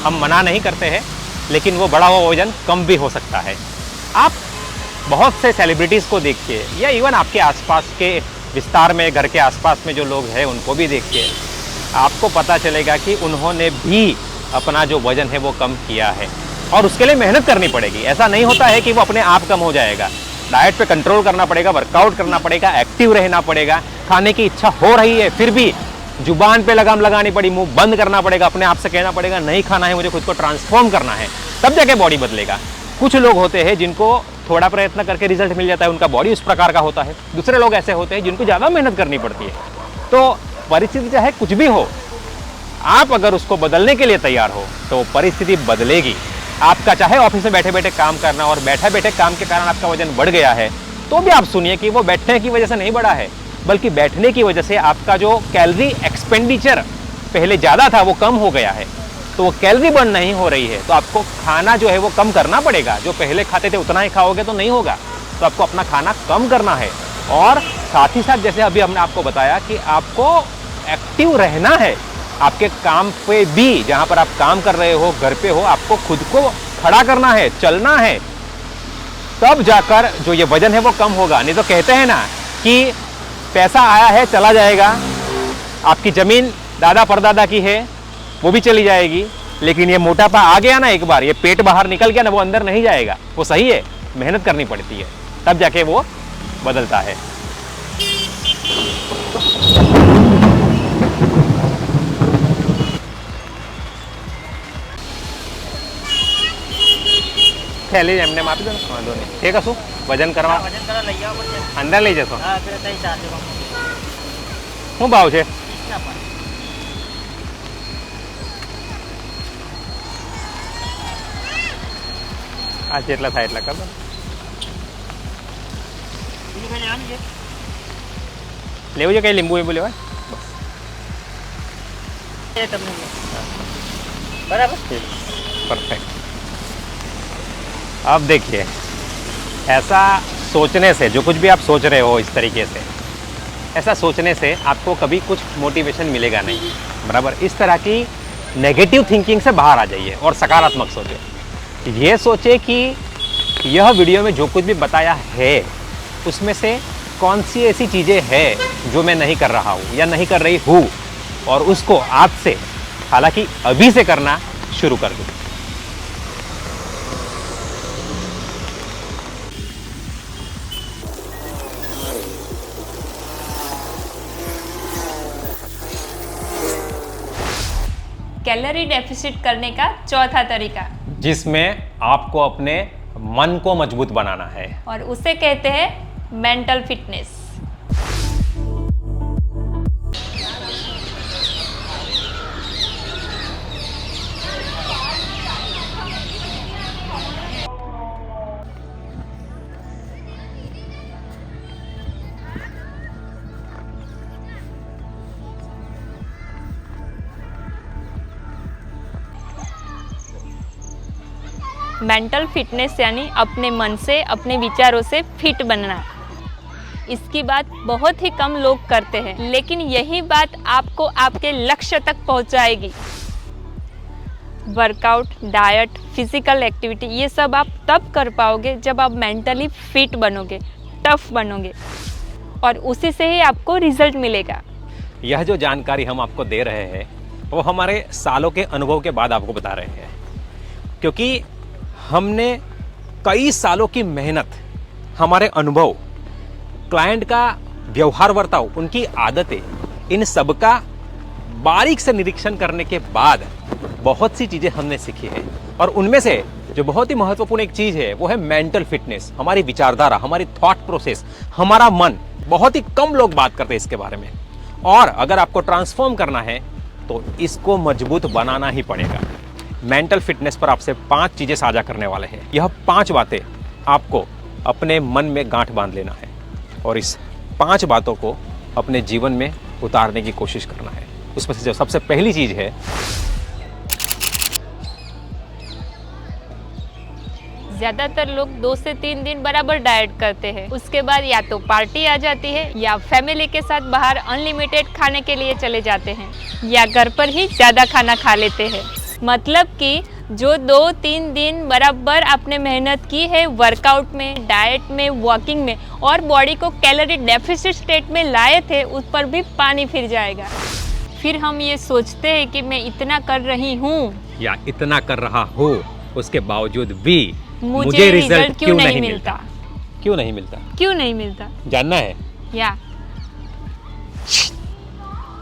Speaker 2: हम मना नहीं करते हैं, लेकिन वो बढ़ा हुआ वजन कम भी हो सकता है। आप बहुत से सेलिब्रिटीज़ को देखिए या इवन आपके आसपास के विस्तार में, घर के आसपास में जो लोग हैं उनको भी देखिए, आपको पता चलेगा कि उन्होंने भी अपना जो वजन है वो कम किया है और उसके लिए मेहनत करनी पड़ेगी। ऐसा नहीं होता है कि वो अपने आप कम हो जाएगा। डाइट पे कंट्रोल करना पड़ेगा, वर्कआउट करना पड़ेगा, एक्टिव रहना पड़ेगा। खाने की इच्छा हो रही है फिर भी जुबान पे लगाम लगानी पड़ी, मुंह बंद करना पड़ेगा, अपने आप से कहना पड़ेगा नहीं खाना है, मुझे खुद को ट्रांसफॉर्म करना है, तब जाके बॉडी बदलेगा। कुछ लोग होते हैं जिनको थोड़ा प्रयत्न करके रिजल्ट मिल जाता है, उनका बॉडी उस प्रकार का होता है। दूसरे लोग ऐसे होते हैं जिनको ज़्यादा मेहनत करनी पड़ती है। तो परिस्थिति चाहे कुछ भी हो, आप अगर उसको बदलने के लिए तैयार हो तो परिस्थिति बदलेगी। आपका चाहे ऑफिस में बैठे बैठे काम करना और बैठे बैठे काम के कारण आपका वजन बढ़ गया है, तो भी आप सुनिए कि वो बैठने की वजह से नहीं बढ़ा है, बल्कि बैठने की वजह से आपका जो कैलोरी एक्सपेंडिचर पहले ज़्यादा था वो कम हो गया है। तो वो कैलोरी बर्न नहीं हो रही है, तो आपको खाना जो है वो कम करना पड़ेगा। जो पहले खाते थे उतना ही खाओगे तो नहीं होगा, तो आपको अपना खाना कम करना है। और साथ ही साथ जैसे अभी हमने आपको बताया कि आपको एक्टिव रहना है। आपके काम पे भी, जहाँ पर आप काम कर रहे हो, घर पे हो, आपको खुद को खड़ा करना है, चलना है, तब जाकर जो ये वजन है वो कम होगा। नहीं तो कहते हैं ना कि पैसा आया है चला जाएगा, आपकी ज़मीन दादा परदादा की है वो भी चली जाएगी, लेकिन ये मोटापा आ गया ना, एक बार ये पेट बाहर निकल गया ना, वो अंदर नहीं जाएगा। वो सही है, मेहनत करनी पड़ती है, तब जाके वो बदलता है। थैली एमने मापी दो ना, वांधो नहीं। ठीक है, શું વજન કરવા અંદર લઈ જશો? શું ભાવ છે? આ જેટલા થાય એટલા કર દો। લેવું છે કઈ લીંબુ વીંબુ લેવાય? બરાબર, परफेक्ट। अब देखिए, ऐसा सोचने से, जो कुछ भी आप सोच रहे हो इस तरीके से, ऐसा सोचने से आपको कभी कुछ मोटिवेशन मिलेगा नहीं, बराबर। इस तरह की नेगेटिव थिंकिंग से बाहर आ जाइए और सकारात्मक सोचें। ये सोचे कि यह वीडियो में जो कुछ भी बताया है उसमें से कौन सी ऐसी चीज़ें हैं जो मैं नहीं कर रहा हूँ या नहीं कर रही हूँ, और उसको आज से, हालांकि अभी से करना शुरू कर दूँ।
Speaker 1: कैलोरी डेफिसिट करने का चौथा तरीका,
Speaker 2: जिसमें आपको अपने मन को मजबूत बनाना है,
Speaker 1: और उसे कहते हैं मेंटल फिटनेस। मेंटल फिटनेस यानी अपने मन से, अपने विचारों से फिट बनना। इसकी बात बहुत ही कम लोग करते हैं, लेकिन यही बात आपको आपके लक्ष्य तक पहुंचाएगी। वर्कआउट, डाइट, फिजिकल एक्टिविटी, ये सब आप तब कर पाओगे जब आप मेंटली फिट बनोगे, टफ बनोगे, और उसी से ही आपको रिजल्ट मिलेगा।
Speaker 2: यह जो जानकारी हम आपको दे रहे हैं वो हमारे सालों के अनुभव के बाद आपको बता रहे हैं, क्योंकि हमने कई सालों की मेहनत, हमारे अनुभव, क्लाइंट का व्यवहार वर्ताव, उनकी आदतें, इन सब का बारीक से निरीक्षण करने के बाद बहुत सी चीज़ें हमने सीखी है, और उनमें से जो बहुत ही महत्वपूर्ण एक चीज है वो है मेंटल फिटनेस, हमारी विचारधारा, हमारी थॉट प्रोसेस, हमारा मन। बहुत ही कम लोग बात करते हैं इसके बारे में। और अगर आपको ट्रांसफॉर्म करना है तो इसको मजबूत बनाना ही पड़ेगा। मेंटल फिटनेस पर आपसे 5 चीजें साझा करने वाले हैं। यह 5 बातें आपको अपने मन में गांठ बांध लेना है और इस 5 बातों को अपने जीवन में उतारने की कोशिश करना है। उसमें से जो सबसे पहली चीज है,
Speaker 1: ज्यादातर लोग 2 से 3 दिन बराबर डाइट करते हैं, उसके बाद या तो पार्टी आ जाती है या फैमिली के साथ बाहर अनलिमिटेड खाने के लिए चले जाते हैं या घर पर ही ज्यादा खाना खा लेते हैं। मतलब कि जो 2-3 दिन बराबर आपने मेहनत की है वर्कआउट में, डाइट में, वॉकिंग में और बॉडी को कैलोरी डेफिसिट स्टेट में लाए थे, उस पर भी पानी फिर जाएगा। फिर हम ये सोचते हैं कि मैं इतना कर रही हूँ
Speaker 2: या इतना कर रहा हूँ, उसके बावजूद भी
Speaker 1: मुझे रिजल्ट क्यों नहीं मिलता?
Speaker 2: क्यों नहीं मिलता?
Speaker 1: क्यों नहीं मिलता
Speaker 2: जानना है?
Speaker 1: या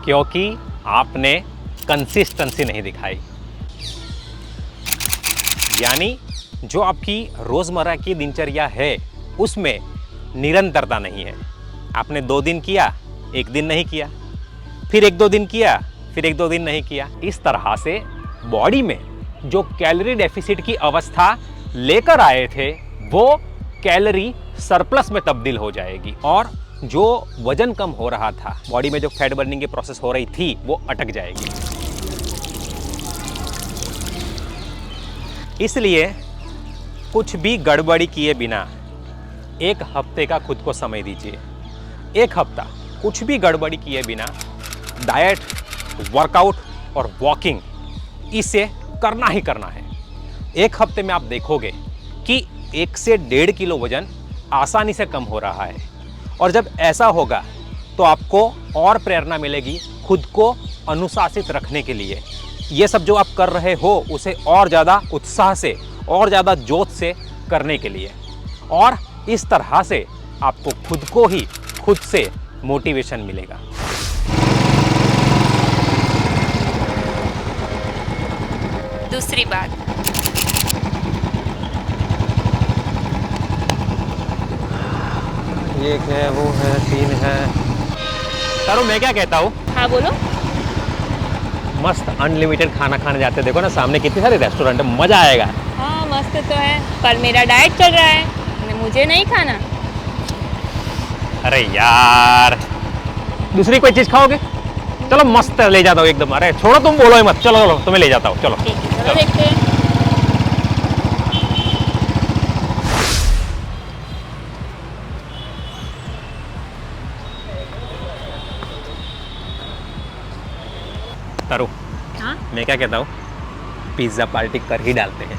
Speaker 2: क्योंकि आपने कंसिस्टेंसी नहीं दिखाई। यानी जो आपकी रोजमर्रा की दिनचर्या है उसमें निरंतरता नहीं है। आपने 2 दिन किया, 1 दिन नहीं किया, फिर 1-2 दिन किया, फिर 1-2 दिन नहीं किया। इस तरह से बॉडी में जो कैलोरी डेफिसिट की अवस्था लेकर आए थे वो कैलोरी सरप्लस में तब्दील हो जाएगी और जो वजन कम हो रहा था, बॉडी में जो फैट बर्निंग की प्रोसेस हो रही थी, वो अटक जाएगी। इसलिए कुछ भी गड़बड़ी किए बिना 1 हफ्ते का खुद को समय दीजिए। 1 हफ्ता कुछ भी गड़बड़ी किए बिना डाइट, वर्कआउट और वॉकिंग इसे करना ही करना है। 1 हफ्ते में आप देखोगे कि 1 से 1.5 किलो वजन आसानी से कम हो रहा है। और जब ऐसा होगा तो आपको और प्रेरणा मिलेगी खुद को अनुशासित रखने के लिए। ये सब जो आप कर रहे हो उसे और ज़्यादा उत्साह से और ज़्यादा जोश से करने के लिए। और इस तरह से आपको खुद को ही खुद से मोटिवेशन मिलेगा।
Speaker 1: दूसरी बात,
Speaker 2: एक है, वो है, 3 है। तारू, मैं क्या कहता हूँ,
Speaker 1: हाँ बोलो।
Speaker 2: मस्त अनलिमिटेड खाना खाने जाते हैं। देखो ना सामने कितने सारे रेस्टोरेंट है, मजा आएगा।
Speaker 1: हाँ मस्त तो है, पर मेरा डाइट चल रहा है, मुझे नहीं खाना।
Speaker 2: अरे यार, दूसरी कोई चीज खाओगे? चलो मस्त ले जाता हूँ एकदम। अरे छोड़ो, तुम बोलो ही मत। चलो चलो, तुम्हें ले जाता हूँ। चलो
Speaker 1: ठीक है, चलो देखते हैं।
Speaker 2: तारू,
Speaker 1: हाँ?
Speaker 2: मैं क्या कहता हूँ, पिज्जा पार्टी कर ही डालते हैं।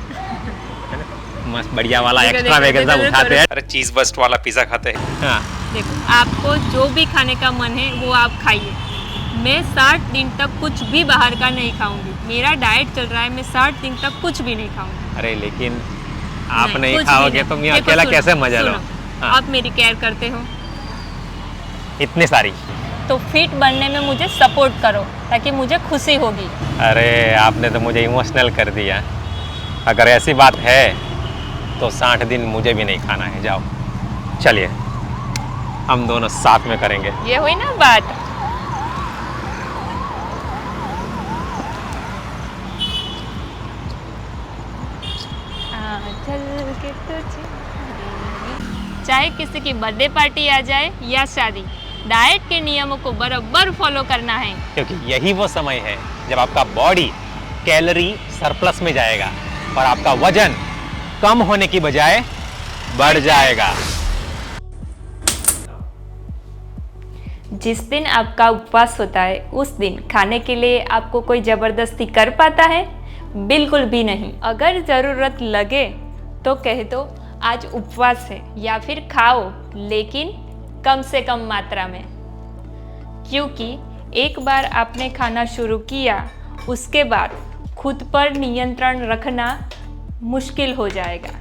Speaker 2: है ना? मस्त बढ़िया वाला
Speaker 1: देखो,
Speaker 2: एक्स्ट्रा
Speaker 1: देखो,
Speaker 2: वेगन
Speaker 1: देखो,
Speaker 2: उठाते
Speaker 1: देखो।
Speaker 2: हैं। अरे चीज बस्ट वाला पिज्जा खाते हैं। हाँ,
Speaker 1: देखो, आपको जो भी खाने का मन है वो आप खाइए। मैं 60 दिन तक कुछ भी बाहर का नहीं खाऊंगी। मेरा डाइट चल रहा है, मैं 60 दिन तक कुछ भी नहीं खाऊंगी।
Speaker 2: अरे लेकिन आप नहीं
Speaker 1: कुछ भी
Speaker 2: खाओगे
Speaker 1: नहीं।
Speaker 2: तो मैं
Speaker 1: देखो,
Speaker 2: अकेला
Speaker 1: सुनो,
Speaker 2: कैसे मजा लो?
Speaker 1: सुनो,
Speaker 2: हाँ।
Speaker 1: आप मेरी केयर करते हो
Speaker 2: इतनी सारी।
Speaker 1: तो फिट बनने में मुझे सपोर्ट करो ताकि मुझे खुशी होगी।
Speaker 2: अरे आपने तो मुझे इमोशनल कर दिया। अगर ऐसी बात है तो 60 दिन मुझे भी नहीं खाना है। जाओ, चलिए हम दोनों साथ में करेंगे।
Speaker 1: ये हुई ना बात। चल के तुझे, चाहे किसी की बर्थडे पार्टी आ जाए या शादी, डाइट के नियमों को बराबर फॉलो करना है।
Speaker 2: क्योंकि यही वो समय है जब आपका बॉडी कैलोरी सरप्लस में जाएगा और आपका वजन कम होने की बजाय बढ़ जाएगा।
Speaker 1: जिस दिन आपका उपवास होता है उस दिन खाने के लिए आपको कोई जबरदस्ती कर पाता है? बिल्कुल भी नहीं। अगर ज़रूरत लगे तो कह दो आज उपवास है, या फिर खाओ लेकिन कम से कम मात्रा में। क्योंकि एक बार आपने खाना शुरू किया उसके बाद खुद पर नियंत्रण रखना मुश्किल हो जाएगा।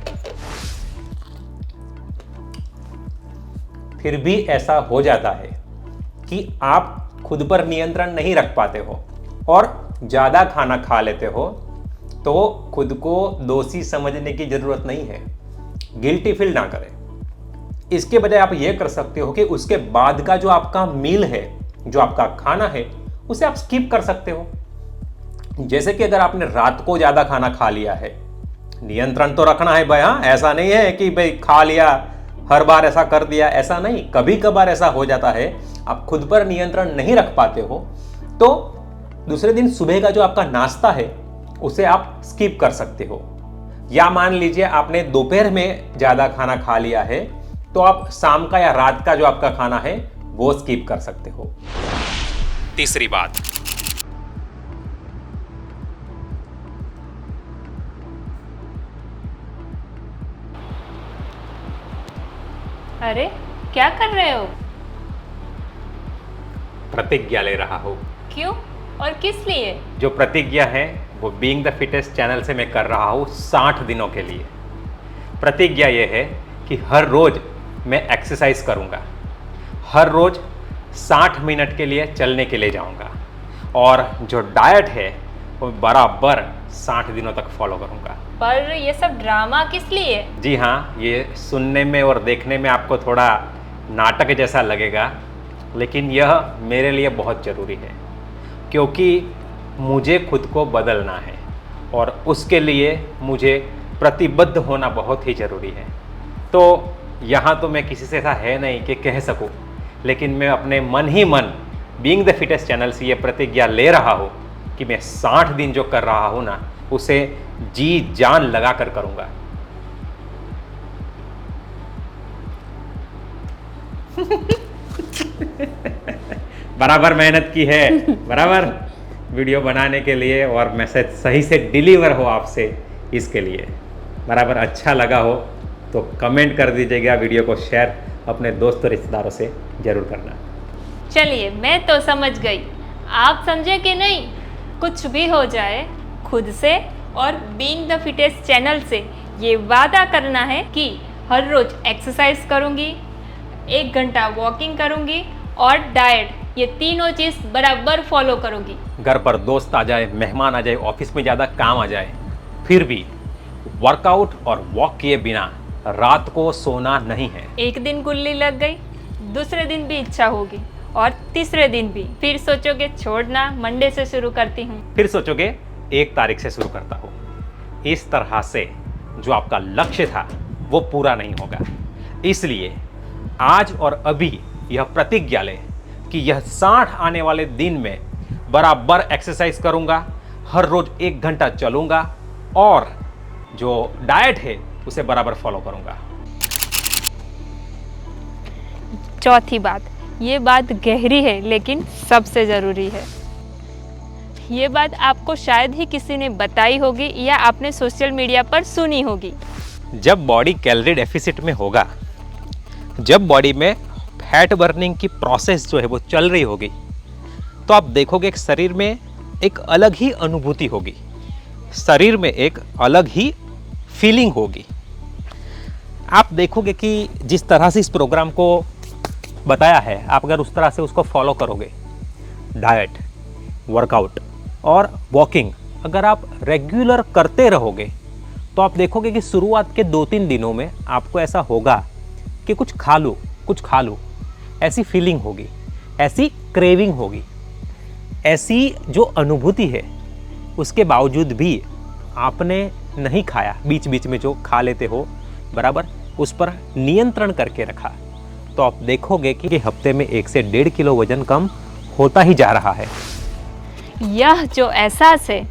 Speaker 2: फिर भी ऐसा हो जाता है कि आप खुद पर नियंत्रण नहीं रख पाते हो और ज़्यादा खाना खा लेते हो तो खुद को दोषी समझने की जरूरत नहीं है, गिल्टी फील ना करें। इसके बजाय आप ये कर सकते हो कि उसके बाद का जो आपका मील है, जो आपका खाना है, उसे आप स्किप कर सकते हो। जैसे कि अगर आपने रात को ज्यादा खाना खा लिया है, नियंत्रण तो रखना है भाई। हाँ, ऐसा नहीं है कि भाई खा लिया हर बार ऐसा कर दिया, ऐसा नहीं। कभी कभार ऐसा हो जाता है, आप खुद पर नियंत्रण नहीं रख पाते हो, तो दूसरे दिन सुबह का जो आपका नाश्ता है उसे आप स्किप कर सकते हो। या मान लीजिए आपने दोपहर में ज्यादा खाना खा लिया है, तो आप शाम का या रात का जो आपका खाना है वो स्किप कर सकते हो। तीसरी बात,
Speaker 1: अरे क्या कर रहे हो?
Speaker 2: प्रतिज्ञा ले रहा हूं।
Speaker 1: क्यों और किस लिए?
Speaker 2: जो प्रतिज्ञा है वो बीइंग द फिटेस्ट चैनल से मैं कर रहा हूँ 60 दिनों के लिए। प्रतिज्ञा ये है कि हर रोज मैं एक्सरसाइज करूँगा, हर रोज 60 मिनट के लिए चलने के लिए जाऊँगा, और जो डाइट है वो बराबर 60 दिनों तक फॉलो करूँगा।
Speaker 1: पर ये सब ड्रामा किस लिए?
Speaker 2: जी हाँ, ये सुनने में और देखने में आपको थोड़ा नाटक जैसा लगेगा, लेकिन यह मेरे लिए बहुत ज़रूरी है, क्योंकि मुझे खुद को बदलना है और उसके लिए मुझे प्रतिबद्ध होना बहुत ही ज़रूरी है। तो यहाँ तो मैं किसी से ऐसा है नहीं कि कह सकूँ, लेकिन मैं अपने मन ही मन बीइंग द फिटेस्ट चैनल से ये प्रतिज्ञा ले रहा हूँ कि मैं 60 दिन जो कर रहा हूँ ना, उसे जी जान लगा कर करूँगा। बराबर मेहनत की है, बराबर वीडियो बनाने के लिए, और मैसेज सही से डिलीवर हो आपसे, इसके लिए। बराबर अच्छा लगा हो तो कमेंट कर दीजिएगा, वीडियो को शेयर अपने दोस्तों रिश्तेदारों से ज़रूर करना।
Speaker 1: चलिए, मैं तो समझ गई, आप समझे कि नहीं? कुछ भी हो जाए, खुद से और बीइंग द फिटेस्ट चैनल से ये वादा करना है कि हर रोज एक्सरसाइज करूँगी, 1 घंटा वॉकिंग करूँगी और डाइट, ये तीनों चीज़ बराबर फॉलो करूँगी।
Speaker 2: घर पर दोस्त आ जाए, मेहमान आ जाए, ऑफिस में ज़्यादा काम आ जाए, फिर भी वर्कआउट और वॉक किए बिना रात को सोना नहीं है।
Speaker 1: एक दिन गुल्ली लग गई, दूसरे दिन भी इच्छा होगी, और तीसरे दिन भी। फिर सोचोगे छोड़ना, मंडे से शुरू करती हूँ।
Speaker 2: फिर सोचोगे 1 तारीख से शुरू करता हूँ। इस तरह से जो आपका लक्ष्य था वो पूरा नहीं होगा। इसलिए आज और अभी यह प्रतिज्ञा ले कि यह 60 आने वाले दिन में बराबर एक्सरसाइज करूँगा, हर रोज 1 घंटा चलूँगा, और जो डाइट है उसे बराबर फॉलो करूँगा।
Speaker 1: चौथी बात, ये बात गहरी है लेकिन सबसे ज़रूरी है। ये बात आपको शायद ही किसी ने बताई होगी या आपने सोशल मीडिया पर सुनी होगी।
Speaker 2: जब बॉडी कैलोरी डेफिसिट में होगा, जब बॉडी में फैट बर्निंग की प्रोसेस जो है वो चल रही होगी, तो आप देखोगे कि शरीर में एक अलग ही अनुभूति होगी, शरीर में एक अलग ही फीलिंग होगी। आप देखोगे कि जिस तरह से इस प्रोग्राम को बताया है, आप अगर उस तरह से उसको फॉलो करोगे, डाइट, वर्कआउट और वॉकिंग अगर आप रेगुलर करते रहोगे, तो आप देखोगे कि शुरुआत के 2-3 दिनों में आपको ऐसा होगा कि कुछ खा लूँ, ऐसी फीलिंग होगी, ऐसी क्रेविंग होगी, ऐसी जो अनुभूति है, उसके बावजूद भी आपने नहीं खाया, बीच बीच में जो खा लेते हो, बराबर उस पर नियंत्रण करके रखा, तो आप देखोगे कि हफ्ते में 1 से 1.5 किलो वजन कम होता ही जा रहा है।
Speaker 1: यह जो एहसास है,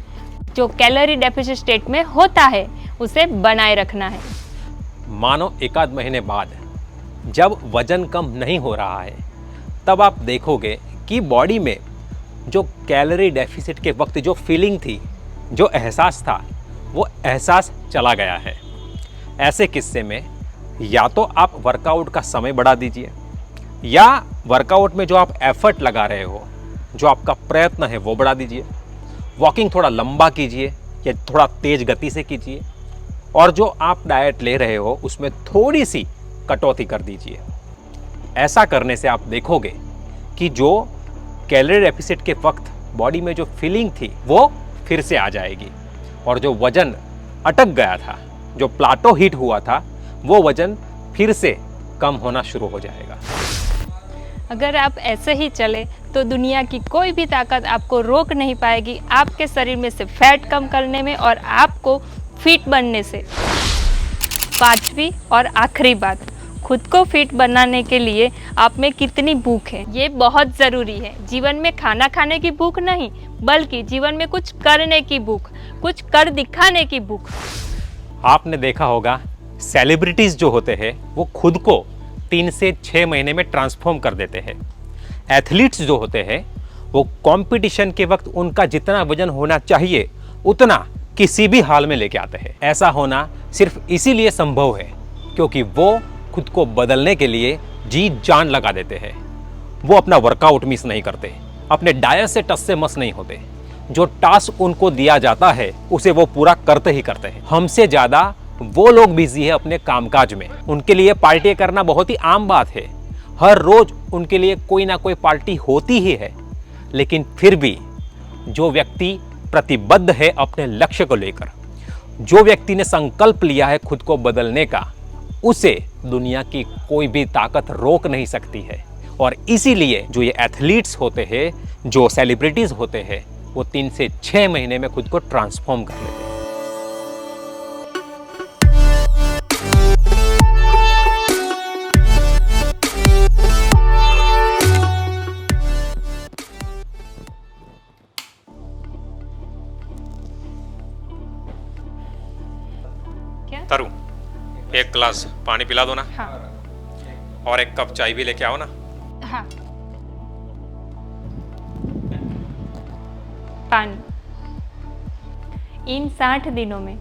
Speaker 1: जो कैलोरी डेफिसिट स्टेट में होता है, उसे बनाए रखना है।
Speaker 2: मानो 1 महीने बाद जब वजन कम नहीं हो रहा है, तब आप देखोगे कि बॉडी में जो कैलोरी डेफिसिट के वक्त जो फीलिंग थी, जो एहसास था, वो एहसास चला गया है। ऐसे किस्से में या तो आप वर्कआउट का समय बढ़ा दीजिए, या वर्कआउट में जो आप एफर्ट लगा रहे हो, जो आपका प्रयत्न है वो बढ़ा दीजिए। वॉकिंग थोड़ा लंबा कीजिए या थोड़ा तेज गति से कीजिए, और जो आप डाइट ले रहे हो उसमें थोड़ी सी कटौती कर दीजिए। ऐसा करने से आप देखोगे कि जो कैलोरी डेफिसिट के वक्त बॉडी में जो फीलिंग थी वो फिर से आ जाएगी, और जो वजन अटक गया था, जो प्लाटो हिट हुआ था, वो वजन फिर से कम होना शुरू हो जाएगा।
Speaker 1: अगर आप ऐसे ही चले तो दुनिया की कोई भी ताकत आपको रोक नहीं पाएगी आपके शरीर में से फैट कम करने में और आपको फिट बनने से। पांचवी और आखिरी बात, खुद को फिट बनाने के लिए आप में कितनी भूख है, ये बहुत ज़रूरी है। जीवन में खाना खाने की भूख नहीं, बल्कि जीवन में कुछ करने की भूख, कुछ कर दिखाने की भूख।
Speaker 2: आपने देखा होगा सेलिब्रिटीज जो होते हैं वो खुद को 3 से 6 महीने में ट्रांसफॉर्म कर देते हैं। एथलीट्स जो होते हैं वो कंपटीशन के वक्त उनका जितना वजन होना चाहिए उतना किसी भी हाल में लेके आते हैं। ऐसा होना सिर्फ इसीलिए संभव है क्योंकि वो खुद को बदलने के लिए जी जान लगा देते हैं। वो अपना वर्कआउट मिस नहीं करते, अपने डाइट से टस से मस नहीं होते। जो टास्क उनको दिया जाता है उसे वो पूरा करते ही करते हैं। हमसे ज़्यादा वो लोग बिजी है अपने कामकाज में। उनके लिए पार्टी करना बहुत ही आम बात है। हर रोज उनके लिए कोई ना कोई पार्टी होती ही है। लेकिन फिर भी जो व्यक्ति प्रतिबद्ध है अपने लक्ष्य को लेकर, जो व्यक्ति ने संकल्प लिया है खुद को बदलने का, उसे दुनिया की कोई भी ताकत रोक नहीं सकती है। और इसीलिए जो ये एथलीट्स होते हैं, जो सेलिब्रिटीज होते हैं, वो 3 से 6 महीने में खुद को ट्रांसफॉर्म कर लेते हैं। तरु, एक गिलास पानी पिला दो ना।
Speaker 1: हाँ।
Speaker 2: और एक कप चाय भी लेके आओ ना।
Speaker 1: हाँ। पानी। इन 60 दिनों में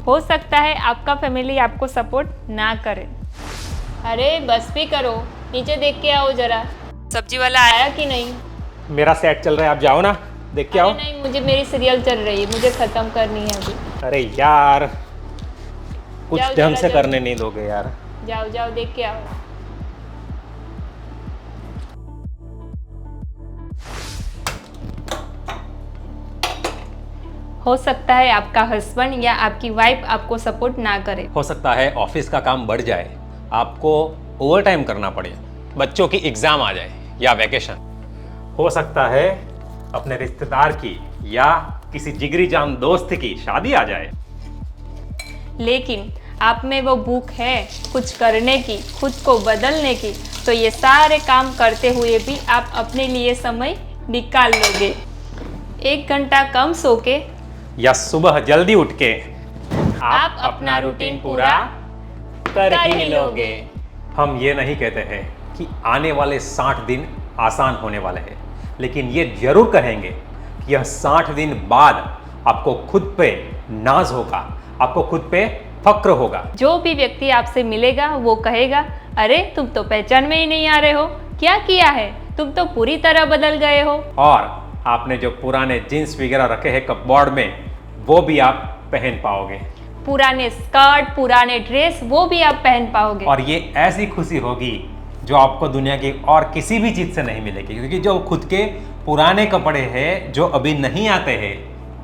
Speaker 1: हो सकता है आपका फैमिली आपको सपोर्ट ना करे। अरे बस भी करो, नीचे देख के आओ जरा, सब्जी वाला आया कि नहीं।
Speaker 2: मेरा सेट चल रहा है, आप जाओ ना, देख के आओ।
Speaker 1: अरे नहीं, मुझे मेरी सीरियल चल रही है, मुझे खत्म करनी है अभी।
Speaker 2: अरे यार, कुछ
Speaker 1: जाओ,
Speaker 2: ढंग
Speaker 1: जरा
Speaker 2: से
Speaker 1: जल्दी।
Speaker 2: करने नहीं दोगे यार।
Speaker 1: जाओ जाओ देख के आओ। हो सकता है आपका हस्बैंड या आपकी वाइफ आपको सपोर्ट ना करे।
Speaker 2: हो सकता है ऑफिस का काम बढ़ जाए, आपको ओवर टाइम करना पड़े, बच्चों की एग्जाम आ जाए या वैकेशन। हो सकता है अपने रिश्तेदार की या किसी जिगरी जान दोस्त की शादी आ जाए।
Speaker 1: लेकिन आप में वो भूख है कुछ करने की, खुद को बदलने की, तो ये सारे काम करते हुए भी आप अपने लिए समय निकाल लोगे। 1 घंटा कम सो के
Speaker 2: या सुबह जल्दी उठ के
Speaker 1: आप अपना रूटीन पूरा
Speaker 2: कर ही लोगे। हम ये नहीं कहते हैं कि आने वाले 60 दिन आसान होने वाले हैं, लेकिन ये जरूर कहेंगे कि यह 60 दिन बाद आपको खुद पे नाज होगा, आपको खुद पे फक्र होगा।
Speaker 1: जो भी व्यक्ति आपसे मिलेगा वो कहेगा, अरे तुम तो पहचान में ही नहीं आ रहे हो, क्या किया है, तुम तो पूरी तरह बदल गए हो।
Speaker 2: और आपने जो पुराने जीन्स वगैरह रखे हैं कपबोर्ड में, वो भी आप पहन पाओगे।
Speaker 1: पुराने स्कर्ट, पुराने ड्रेस, वो भी आप पहन पाओगे।
Speaker 2: और ये ऐसी खुशी होगी जो आपको दुनिया की और किसी भी चीज से नहीं मिलेगी, क्योंकि जो खुद के पुराने कपड़े हैं जो अभी नहीं आते हैं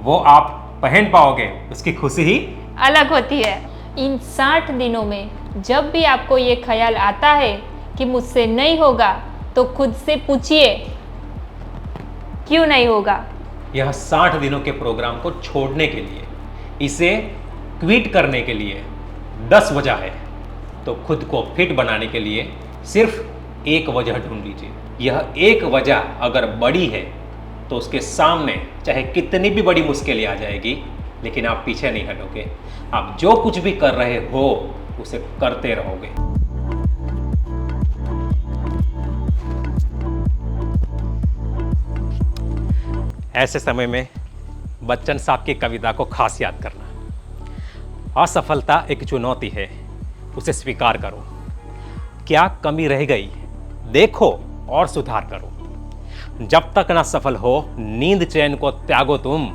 Speaker 2: वो आप पहन पाओगे, उसकी खुशी ही
Speaker 1: अलग होती है। इन 60 दिनों में जब भी आपको ये ख्याल आता है कि मुझसे नहीं होगा, तो खुद से पूछिए क्यों नहीं होगा।
Speaker 2: यह 60 दिनों के प्रोग्राम को छोड़ने के लिए, इसे क्विट करने के लिए 10 वजह है, तो खुद को फिट बनाने के लिए सिर्फ एक वजह ढूंढ लीजिए। यह एक वजह अगर बड़ी है तो उसके सामने चाहे कितनी भी बड़ी मुश्किलें आ जाएगी, लेकिन आप पीछे नहीं हटोगे। आप जो कुछ भी कर रहे हो उसे करते रहोगे। ऐसे समय में बच्चन साहब की कविता को खास याद करना। असफलता एक चुनौती है, उसे स्वीकार करो। क्या कमी रह गई देखो और सुधार करो। जब तक ना सफल हो नींद चैन को त्यागो तुम,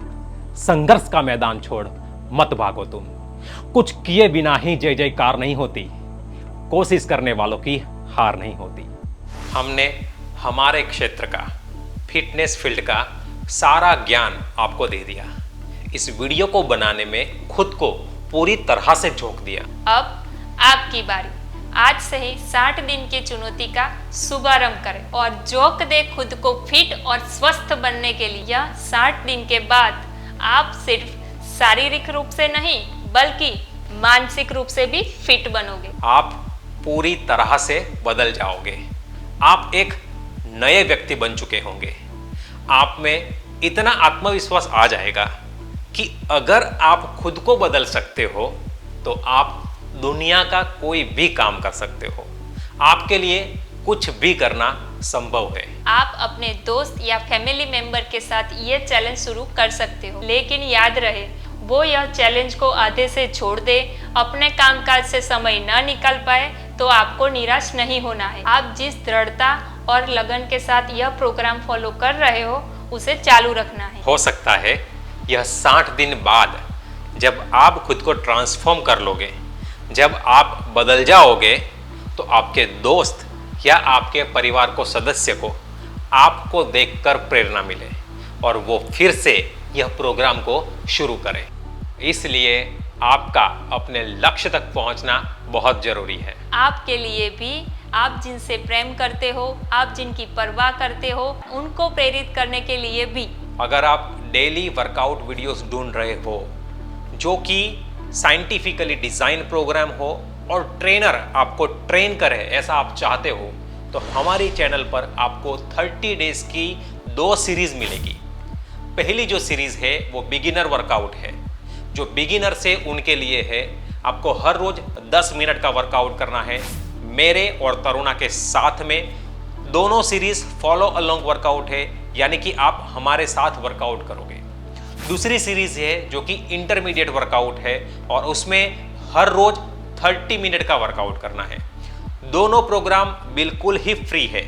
Speaker 2: संघर्ष का मैदान छोड़ मत भागो तुम। कुछ किए बिना ही जय जयकार नहीं होती, कोशिश करने वालों की हार नहीं होती। हमने हमारे क्षेत्र का, फिटनेस फील्ड का सारा ज्ञान आपको दे दिया। इस वीडियो को बनाने में खुद को पूरी तरह से झोंक दिया।
Speaker 1: अब आपकी बारी। आज से ही 60 दिन की चुनौती का शुभारंभ करें और झोंक दे खुद को फिट और स्वस्थ बनने के लिए। यह 60 दिन के बाद आप सिर्फ शारीरिक रूप से नहीं बल्कि मानसिक रूप से भी फिट बनोगे।
Speaker 2: आप पूरी तरह से बदल जाओगे। आप एक नए व्यक्ति बन चुके होंगे। आप में इतना आत्मविश्वास आ जाएगा कि अगर आप खुद को बदल सकते हो तो आप दुनिया का कोई भी काम कर सकते हो। आपके लिए कुछ भी करना संभव है।
Speaker 1: आप अपने दोस्त या फैमिली मेंबर के साथ ये चैलेंज शुरू कर सकते हो, लेकिन याद रहे वो यह चैलेंज को आधे से छोड़ दे, अपने कामकाज से समय न निकाल पाए तो आपको निराश नहीं होना है। आप जिस दृढ़ता और लगन के साथ यह प्रोग्राम फॉलो कर रहे हो उसे चालू रखना है।
Speaker 2: हो सकता है यह 60 दिन बाद जब आप खुद को ट्रांसफॉर्म कर लोगे, जब आप बदल जाओगे, तो आपके दोस्त या आपके परिवार को सदस्य को आपको देखकर प्रेरणा मिले और वो फिर से यह प्रोग्राम को शुरू करें। इसलिए आपका अपने लक्ष्य तक पहुंचना बहुत जरूरी है।
Speaker 1: आपके लिए भी, आप जिनसे प्रेम करते हो, आप जिनकी परवाह करते हो, उनको प्रेरित करने के लिए भी।
Speaker 2: अगर आप डेली वर्कआउट वीडियोस ढूंढ रहे हो जो कि साइंटिफिकली डिजाइन प्रोग्राम हो और ट्रेनर आपको ट्रेन करे, ऐसा आप चाहते हो, तो हमारे चैनल पर आपको 30 डेज की 2 सीरीज मिलेगी। पहली जो सीरीज है वो बिगिनर वर्कआउट है, जो बिगिनर से उनके लिए है। आपको हर रोज 10 मिनट का वर्कआउट करना है मेरे और तरुणा के साथ में। दोनों सीरीज फॉलो अलोंग वर्कआउट है, यानी कि आप हमारे साथ वर्कआउट करोगे। दूसरी सीरीज है जो कि इंटरमीडिएट वर्कआउट है और उसमें हर रोज 30 मिनट का वर्कआउट करना है। दोनों प्रोग्राम बिल्कुल ही फ्री है।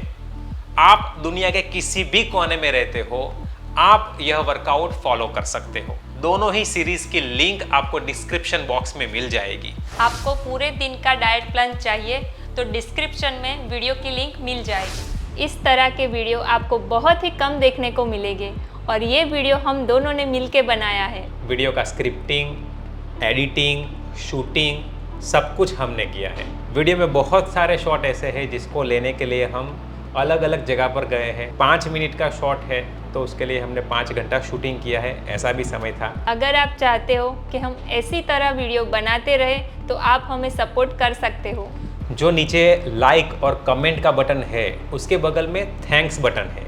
Speaker 2: आप दुनिया के किसी भी कोने में रहते हो, आप यह वर्कआउट फॉलो कर सकते हो। दोनों ही सीरीज की लिंक आपको डिस्क्रिप्शन बॉक्स में मिल जाएगी।
Speaker 1: आपको पूरे दिन का डाइट प्लान चाहिए तो डिस्क्रिप्शन में वीडियो की लिंक मिल जाएगी। इस तरह के वीडियो आपको बहुत ही कम देखने को मिलेंगे और ये वीडियो हम दोनों ने मिलके बनाया है।
Speaker 2: वीडियो का स्क्रिप्टिंग, एडिटिंग, शूटिंग सब कुछ हमने किया है। वीडियो में बहुत सारे शॉट ऐसे हैं जिसको लेने के लिए हम अलग अलग जगह पर गए हैं। 5 मिनट का शॉट है तो उसके लिए हमने 5 घंटा शूटिंग किया है, ऐसा भी समय था।
Speaker 1: अगर आप चाहते हो कि हम ऐसी तरह वीडियो बनाते रहे तो आप हमें सपोर्ट कर सकते हो।
Speaker 2: जो नीचे लाइक और कमेंट का बटन है उसके बगल में थैंक्स बटन है,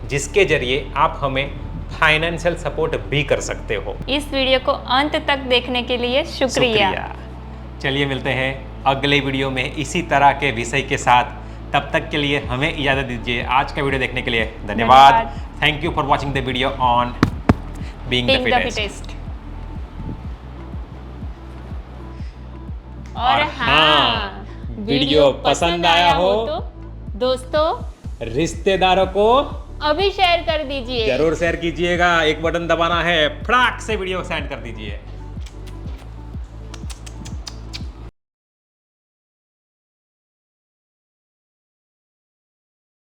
Speaker 2: जिसके जरिए आप हमें फाइनेंशियल सपोर्ट भी कर सकते हो।
Speaker 1: इस वीडियो को अंत तक देखने के लिए शुक्रिया।
Speaker 2: चलिए मिलते हैं अगले वीडियो में इसी तरह के विषय के साथ। तब तक के लिए हमें इजाज़त दीजिए। आज का वीडियो देखने के लिए धन्यवाद। Thank you for watching the video on being the fittest.
Speaker 1: और हाँ, वीडियो पसंद आया हो तो दोस्तों,
Speaker 2: रिश्तेदारों को
Speaker 1: अभी शेयर कर दीजिए।
Speaker 2: जरूर शेयर कीजिएगा। एक बटन दबाना है, फटाक से वीडियो सेंड कर दीजिए।